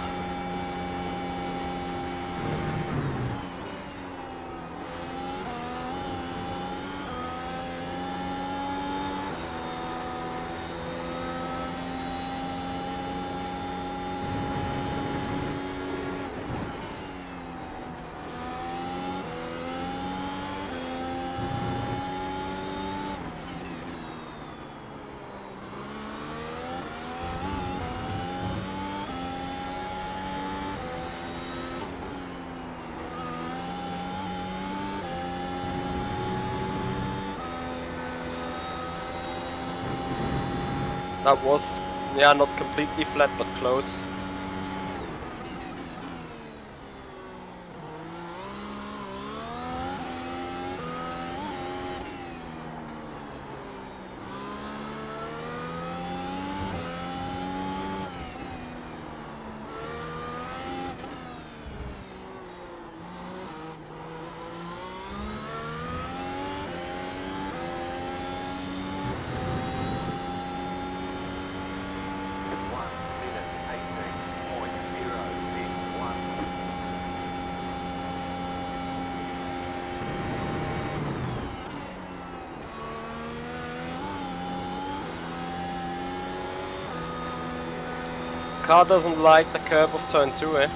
That was, yeah, not completely flat, but close. Car doesn't like the curve of turn 2, eh?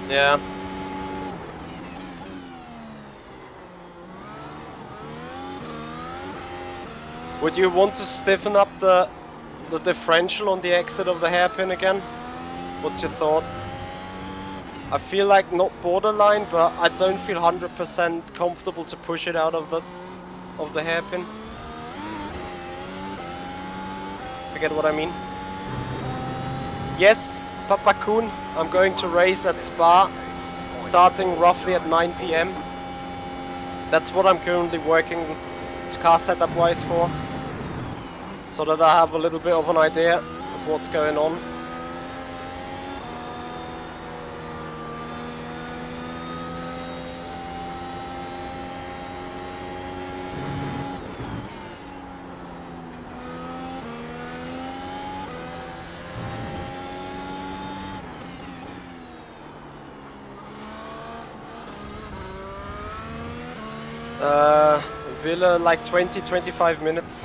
Yeah. Would you want to stiffen up the differential on the exit of the hairpin again? What's your thought? I feel like not borderline, but I don't feel 100% comfortable to push it out of the hairpin. You get what I mean? Yes, Papa Kun, I'm going to race at Spa, starting roughly at 9 PM. That's what I'm currently working car setup wise for, so that I have a little bit of an idea of what's going on. Villa, like 20-25 minutes.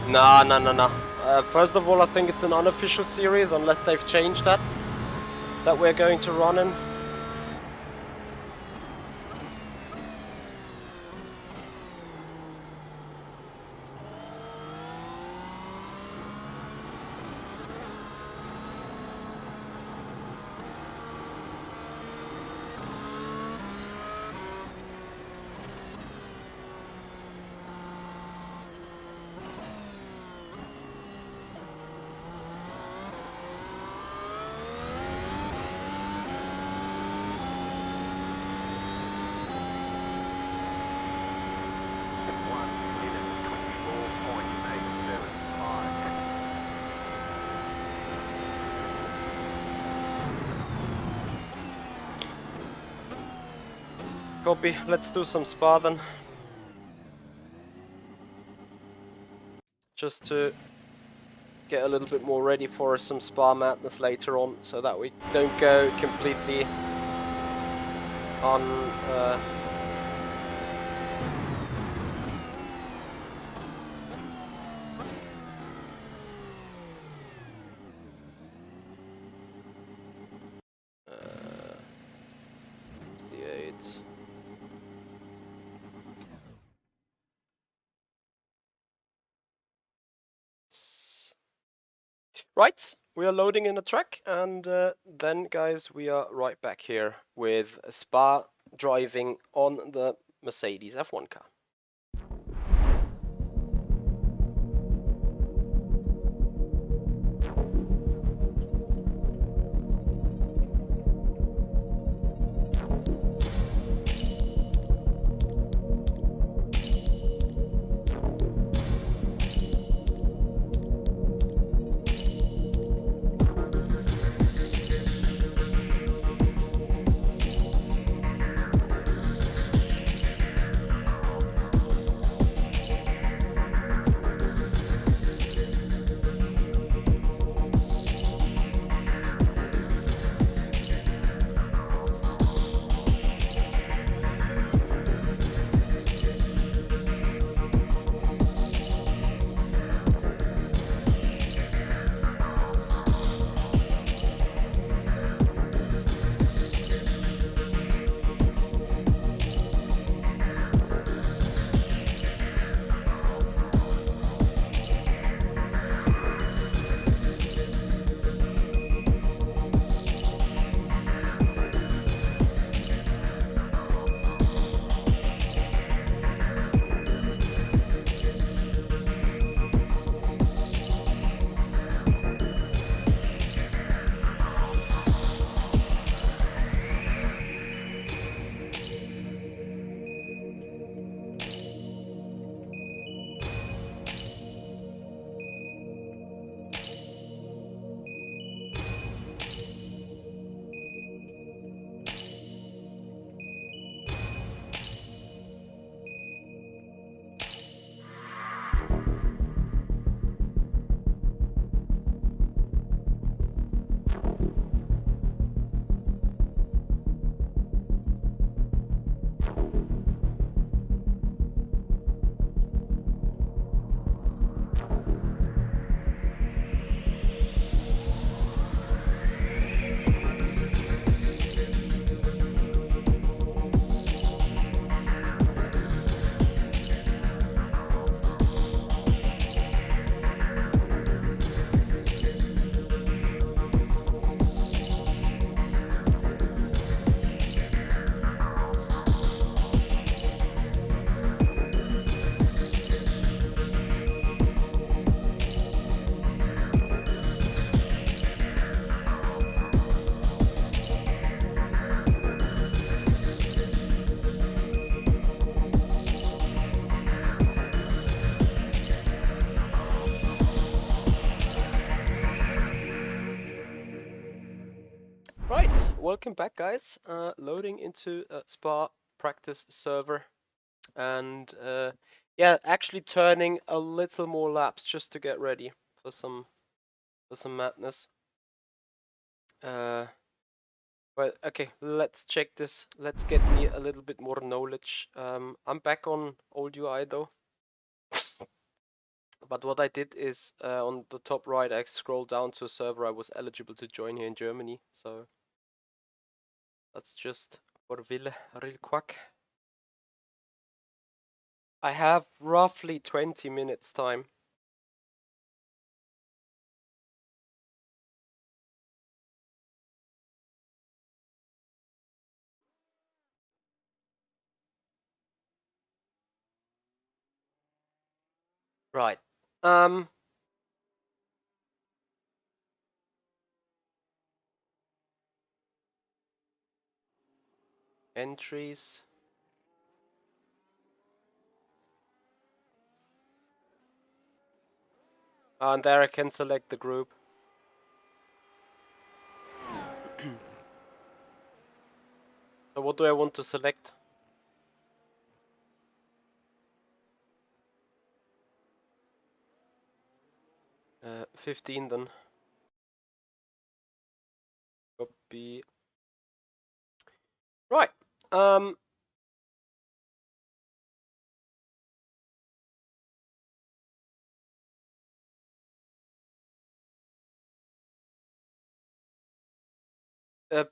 No. First of all, I think it's an unofficial series, unless they've changed that we're going to run in. Copy, let's do some spa then. Just to get a little bit more ready for some spa madness later on, so that we don't go completely on Right, we are loading in a track, and then, guys, we are right back here with Spa driving on the Mercedes F1 car. Right, welcome back, guys. Loading into a Spa practice server, and yeah, actually turning a little more laps just to get ready for some madness. Well, okay, let's check this. Let's get me a little bit more knowledge. I'm back on old UI though. But what I did is on the top right, I scrolled down to a server I was eligible to join here in Germany. So that's just for Wille, real quick. I have roughly 20 minutes time. Right. Entries. And there I can select the group. So what do I want to select? 15 then. Copy. Right.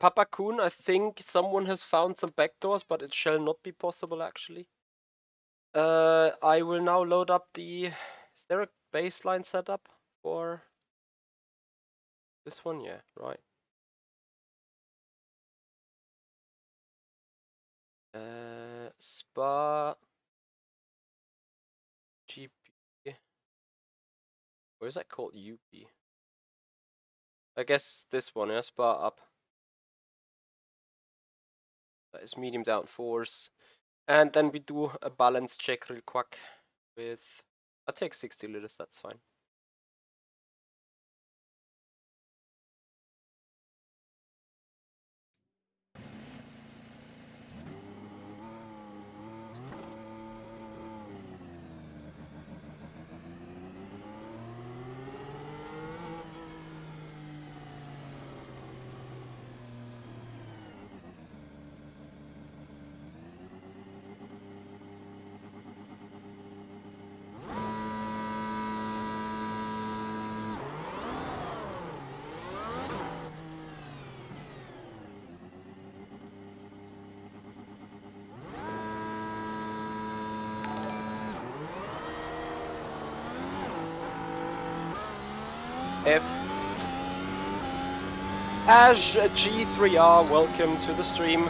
Papa Kun, I think someone has found some backdoors, but it shall not be possible actually. I will now load up the... Is there a baseline setup for... This one, yeah, right. Spa GP. Or is that called UP? I guess this one, yeah, Spa up. That is medium downforce. And then we do a balance check real quick with, I'll take 60 liters, that's fine. F. Ash G3R, welcome to the stream.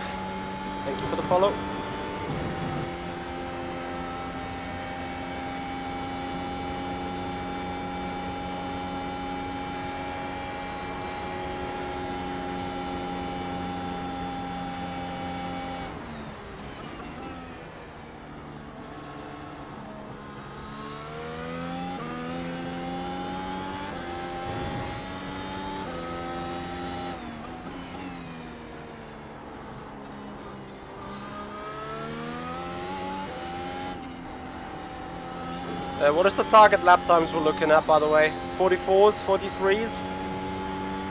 Thank you for the follow. What is the target lap times we're looking at, by the way? 44s, 43s?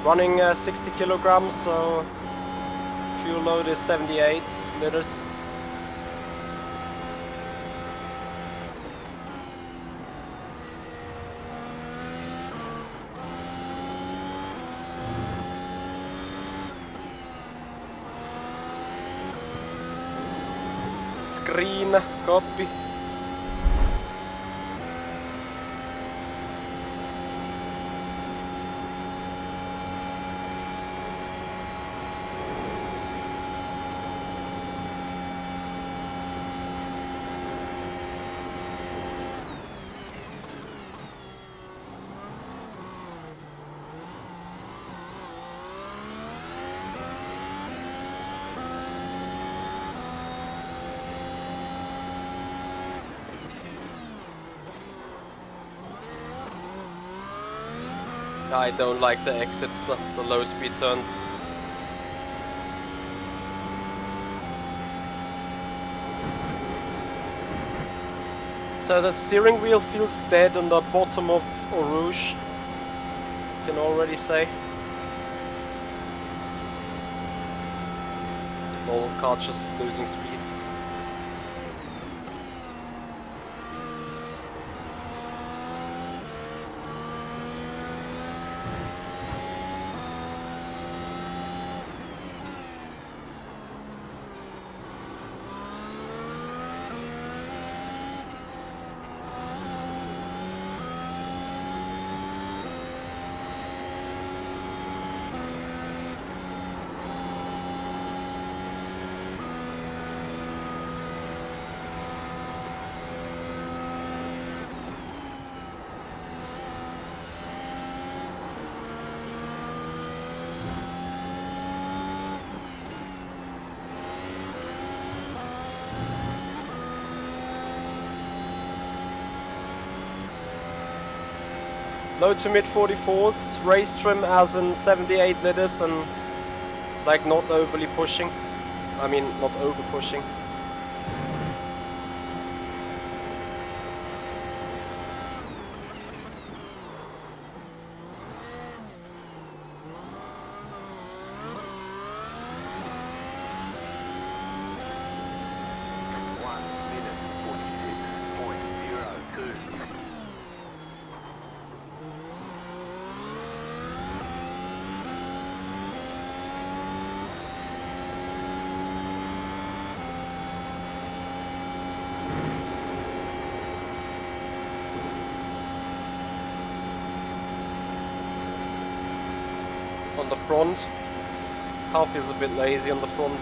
Running 60 kilograms, so fuel load is 78 liters. Screen, copy. I don't like the exits, the low speed turns. So the steering wheel feels dead on the bottom of Eau Rouge, you can already say. Whole car just losing speed. Low to mid 44s, race trim as in 78 liters and like not overly pushing. I mean, not over pushing. on the front. Car feels a bit lazy on the front.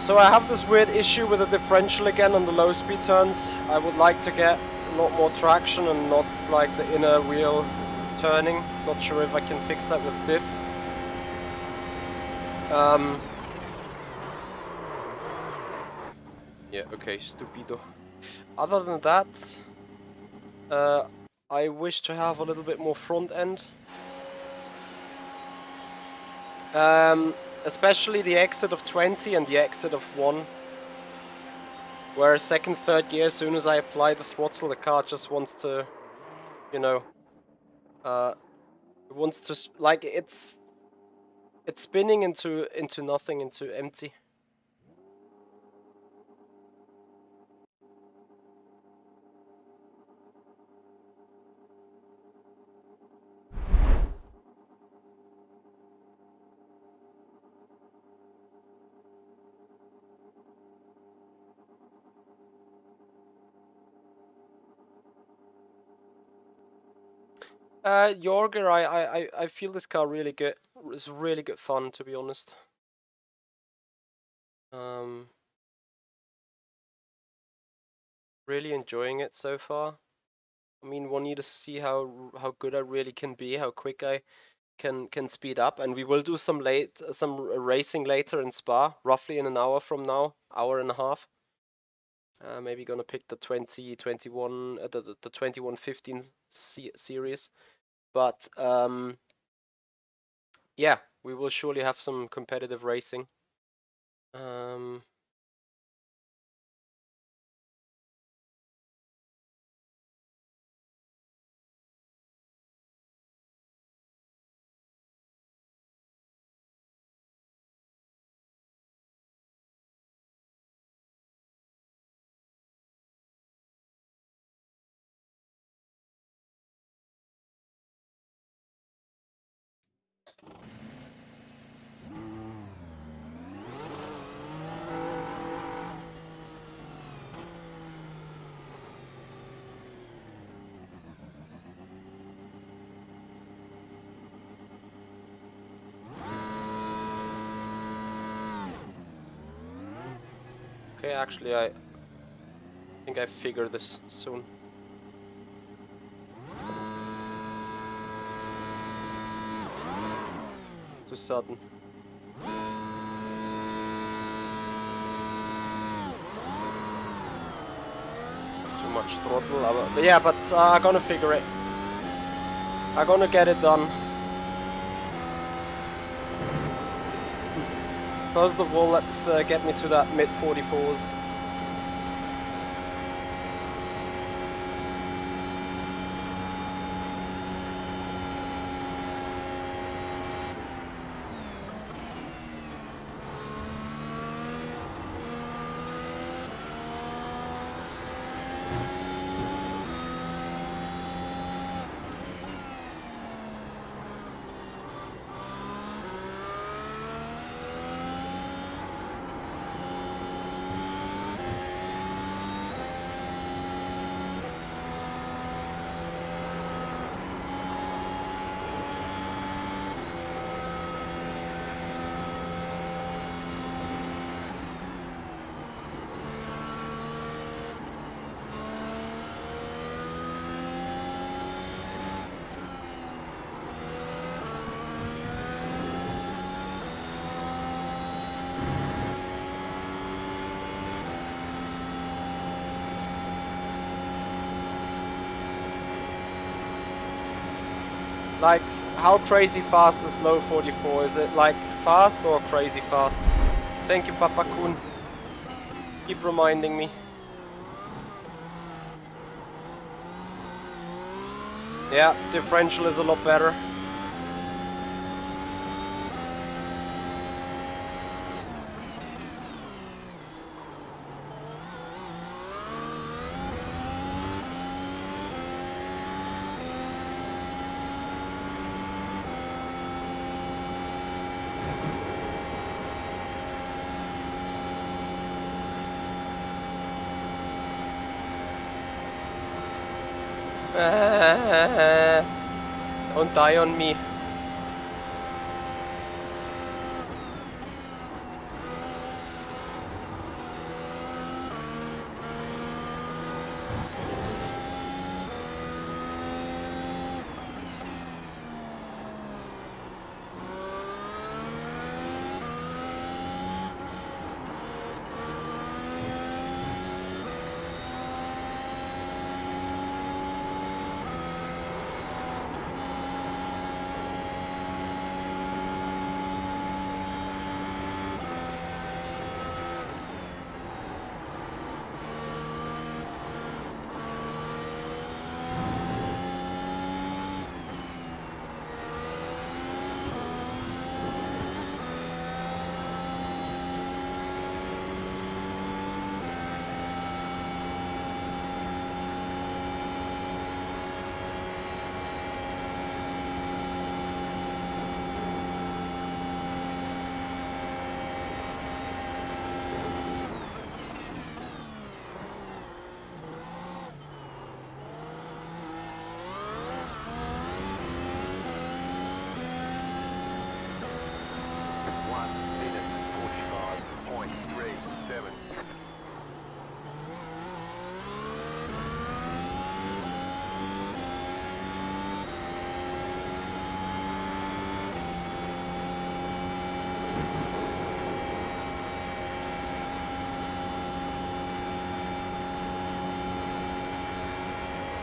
So I have this weird issue with the differential again on the low speed turns. I would like to get a lot more traction and not like the inner wheel turning. Not sure if I can fix that with diff. Yeah, okay, stupido. Other than that, I wish to have a little bit more front end. Especially the exit of 20 and the exit of 1. Where second, third gear, as soon as I apply the throttle, the car just wants to, you know, it wants to, like, it's spinning into nothing, into empty. Jorger, I feel this car really good. It's really good fun, to be honest. Really enjoying it so far. I mean, one need to see how good I really can be, how quick I can speed up, and we will do some racing later in Spa, roughly in an hour from now, hour and a half. Maybe gonna pick the 2021, the 2115 series, but yeah, we will surely have some competitive racing. Okay, actually, I think I figure this soon. Too sudden. Too much throttle. But yeah, but I'm gonna figure it. I'm gonna get it done. First of all, let's get me to that mid 44s. Like, how crazy fast is low 44? Is it like fast or crazy fast? Thank you, Papa Kun. Keep reminding me. Yeah, differential is a lot better. Don't die on me.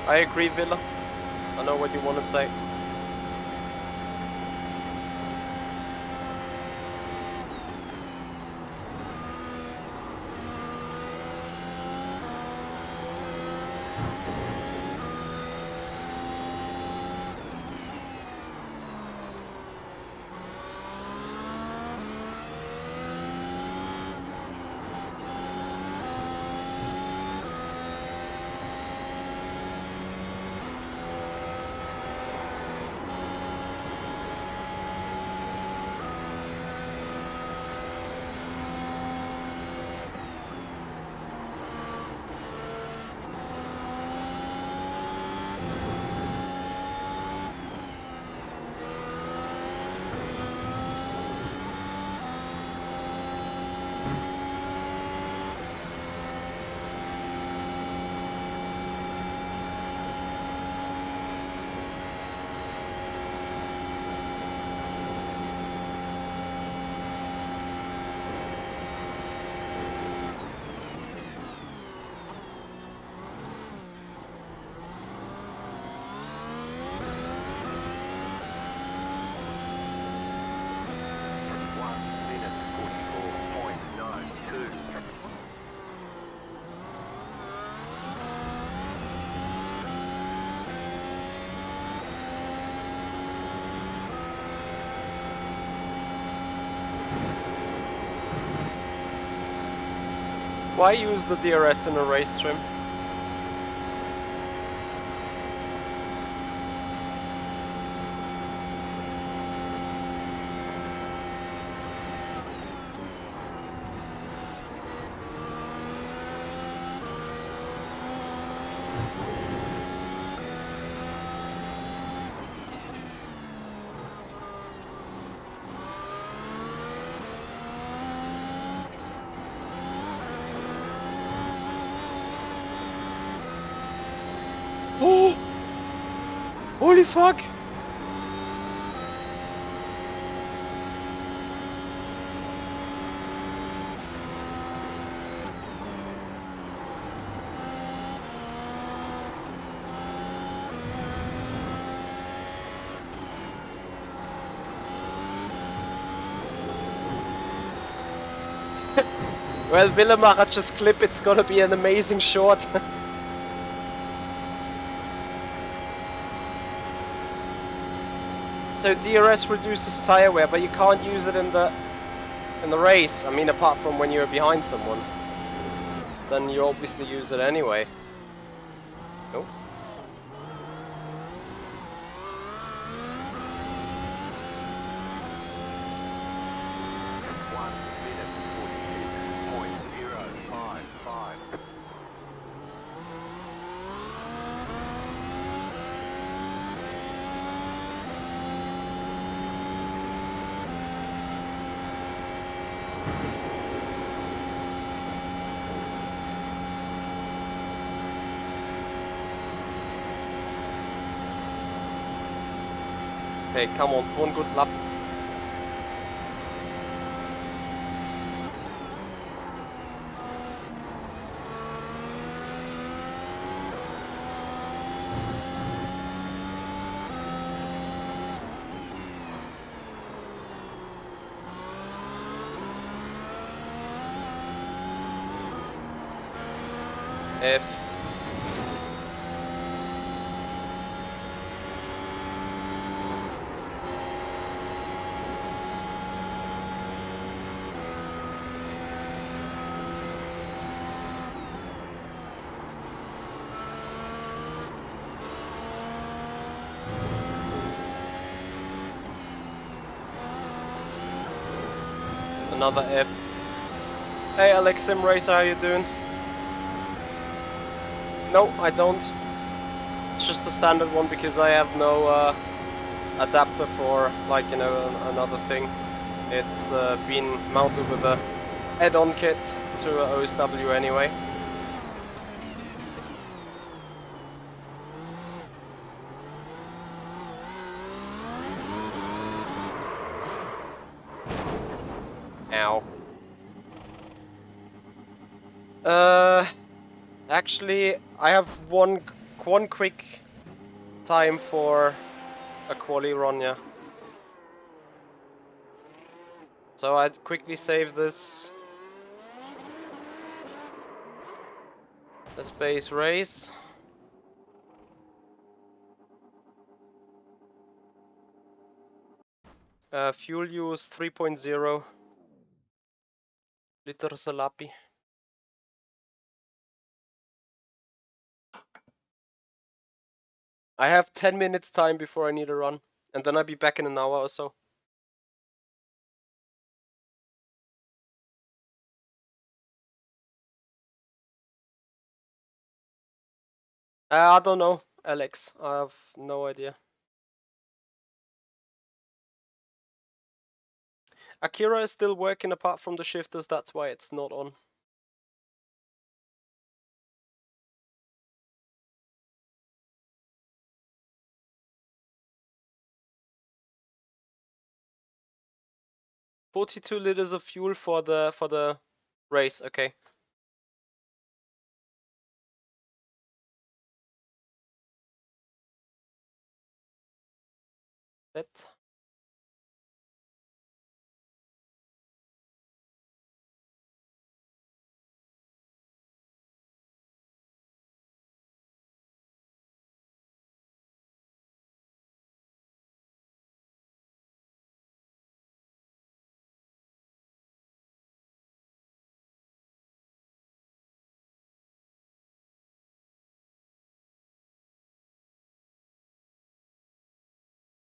I agree, Villa. I know what you want to say. Why use the DRS in a race trim? Oh! Holy fuck! Well, Willemara, just clip, it's gonna be an amazing shot. So DRS reduces tire wear, but you can't use it in the race. I mean, apart from when you're behind someone. Then you obviously use it anyway. Nope. Hey, come on, one good lap. F. Another F. Hey Alex Sim Racer, how you doing? No, I don't. It's just the standard one because I have no adapter for, like, you know, another thing. It's been mounted with a add-on kit to OSW anyway. Ow. Actually, I have one quick time for a quali run, yeah. So I'd quickly save this base race. Fuel use 3.0 liters a lappy. I have 10 minutes time before I need a run, and then I'll be back in an hour or so. I don't know, Alex. I have no idea. Akira is still working apart from the shifters, that's why it's not on. $42 liters of fuel for the race, okay. That.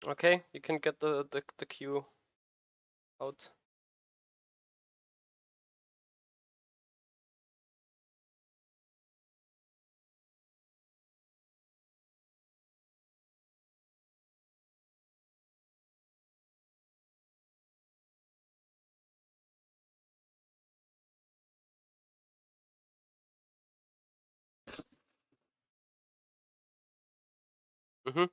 Okay, you can get the queue out. Mm-hmm.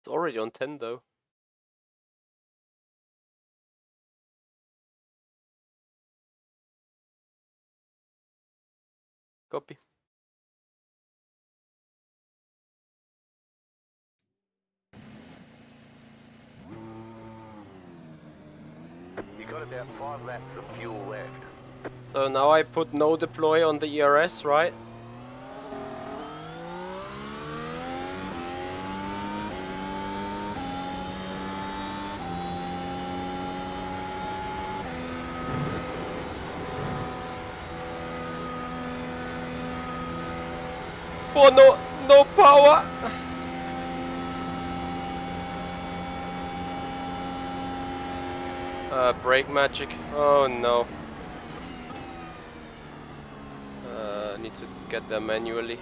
It's already on 10 though. Copy. You got about 5 laps of fuel left. So now I put no deploy on the ERS, right? Oh no, no power! Brake magic. Oh no. Need to get there manually.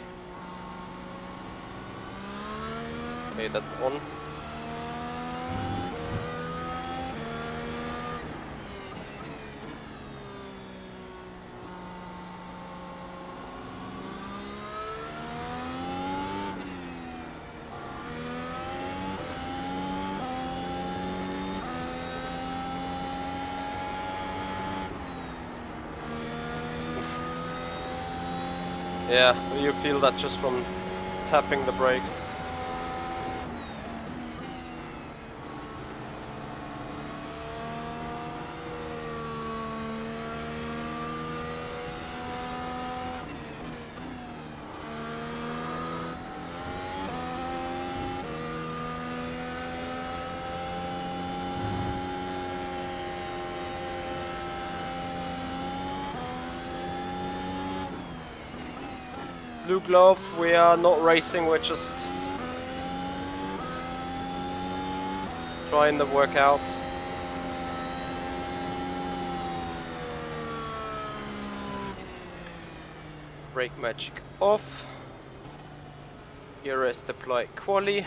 Okay, that's on. Yeah, you feel that just from tapping the brakes. Blue glove, we are not racing, we're just trying to work out. Brake magic off. ERS deploy quali.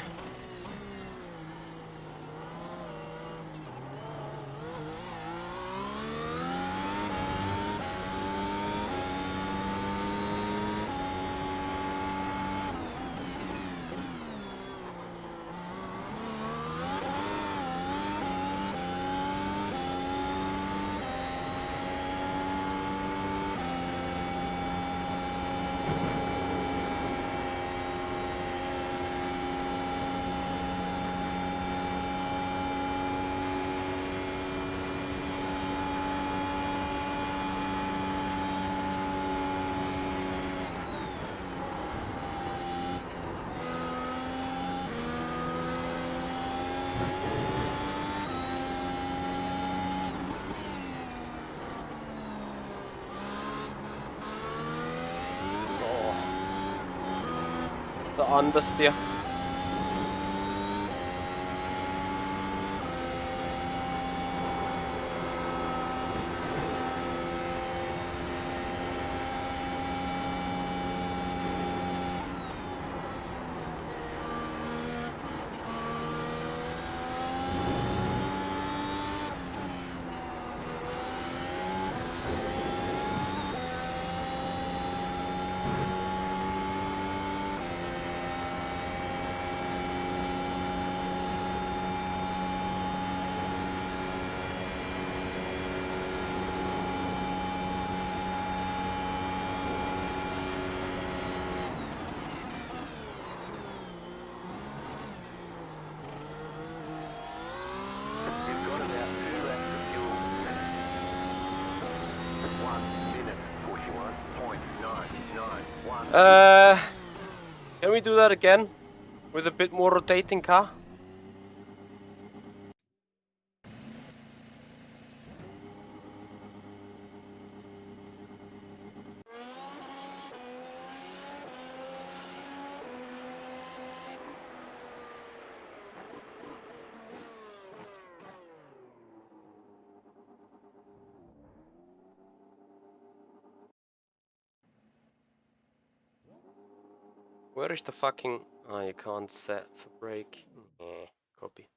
The understeer. You've got about 2 laps of fuel left. 1 minute 41.991. Can we do that again? With a bit more rotating car? Where is the fucking... Oh, you can't set for brake. Copy.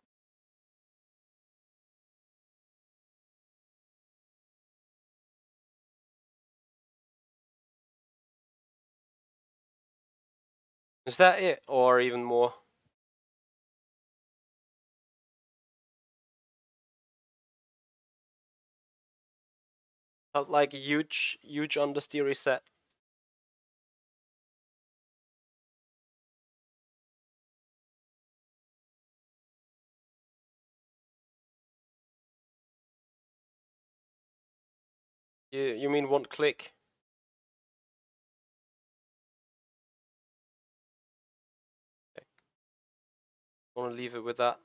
Is that it? Or even more? Like a huge understeer reset. You mean one click? Okay. Want to leave it with that.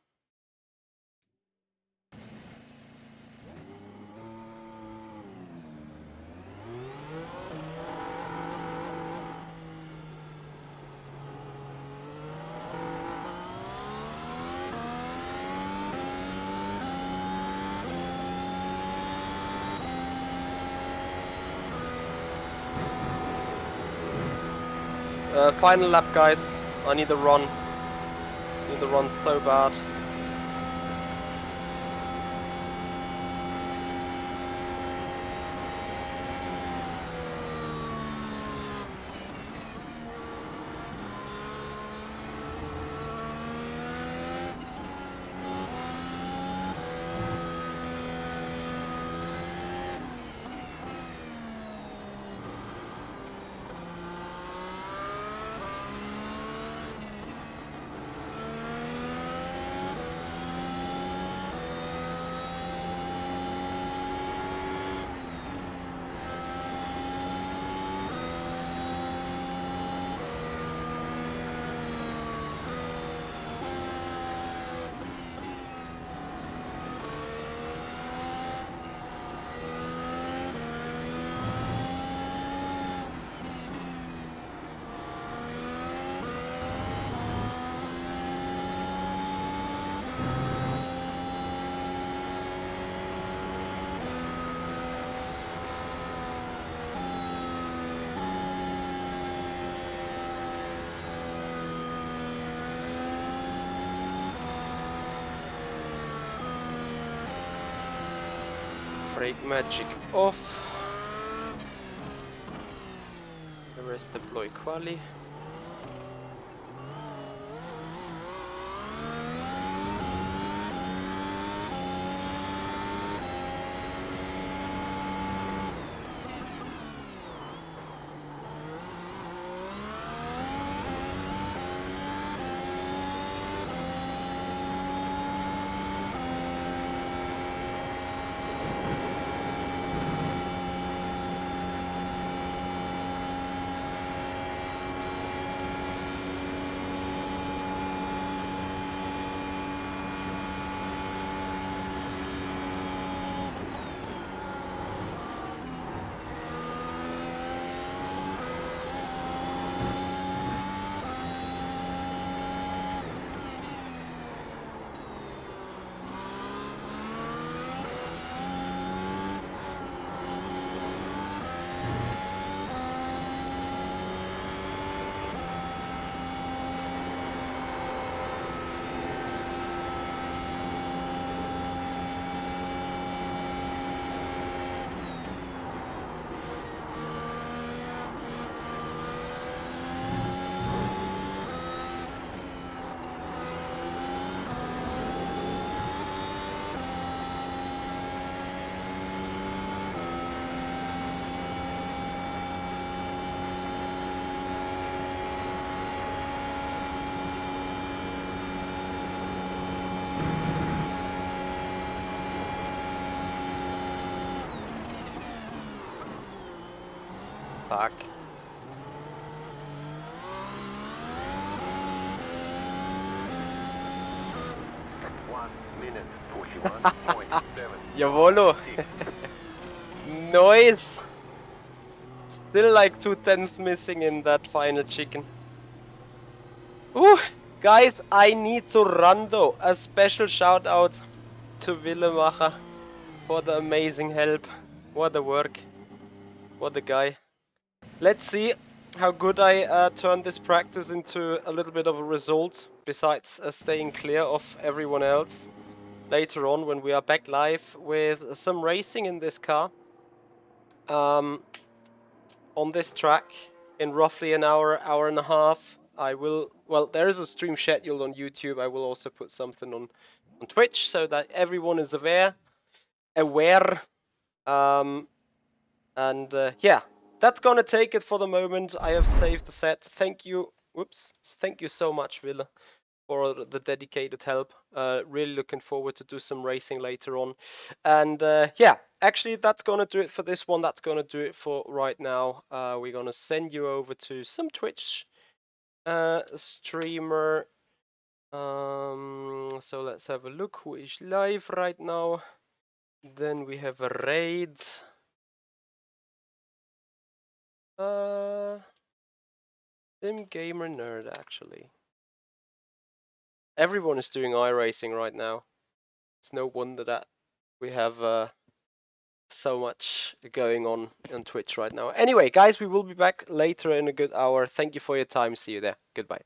Final lap, guys. I need a run. Need the run so bad. Brake magic off. The rest deploy quali. Fuck. Jawollo. Nice. Still like 2/10 missing in that final chicken. Ooh, guys, I need to run though. A special shout out to Willemacher for the amazing help. What a work. What a guy. Let's see how good I turn this practice into a little bit of a result, besides staying clear of everyone else. Later on, when we are back live with some racing in this car. On this track, in roughly an hour, hour and a half, I will, well, there is a stream scheduled on YouTube. I will also put something on Twitch so that everyone is aware. Um, And yeah, that's gonna take it for the moment. I have saved the set. Thank you. Whoops. Thank you so much, Ville, for the dedicated help. Really looking forward to do some racing later on. And yeah, actually that's gonna do it for this one. That's gonna do it for right now. We're gonna send you over to some Twitch streamer. So let's have a look who is live right now. Then we have a raid. Sim Gamer Nerd, actually. Everyone is doing iRacing right now. It's no wonder that we have so much going on Twitch right now. Anyway, guys, we will be back later in a good hour. Thank you for your time. See you there. Goodbye.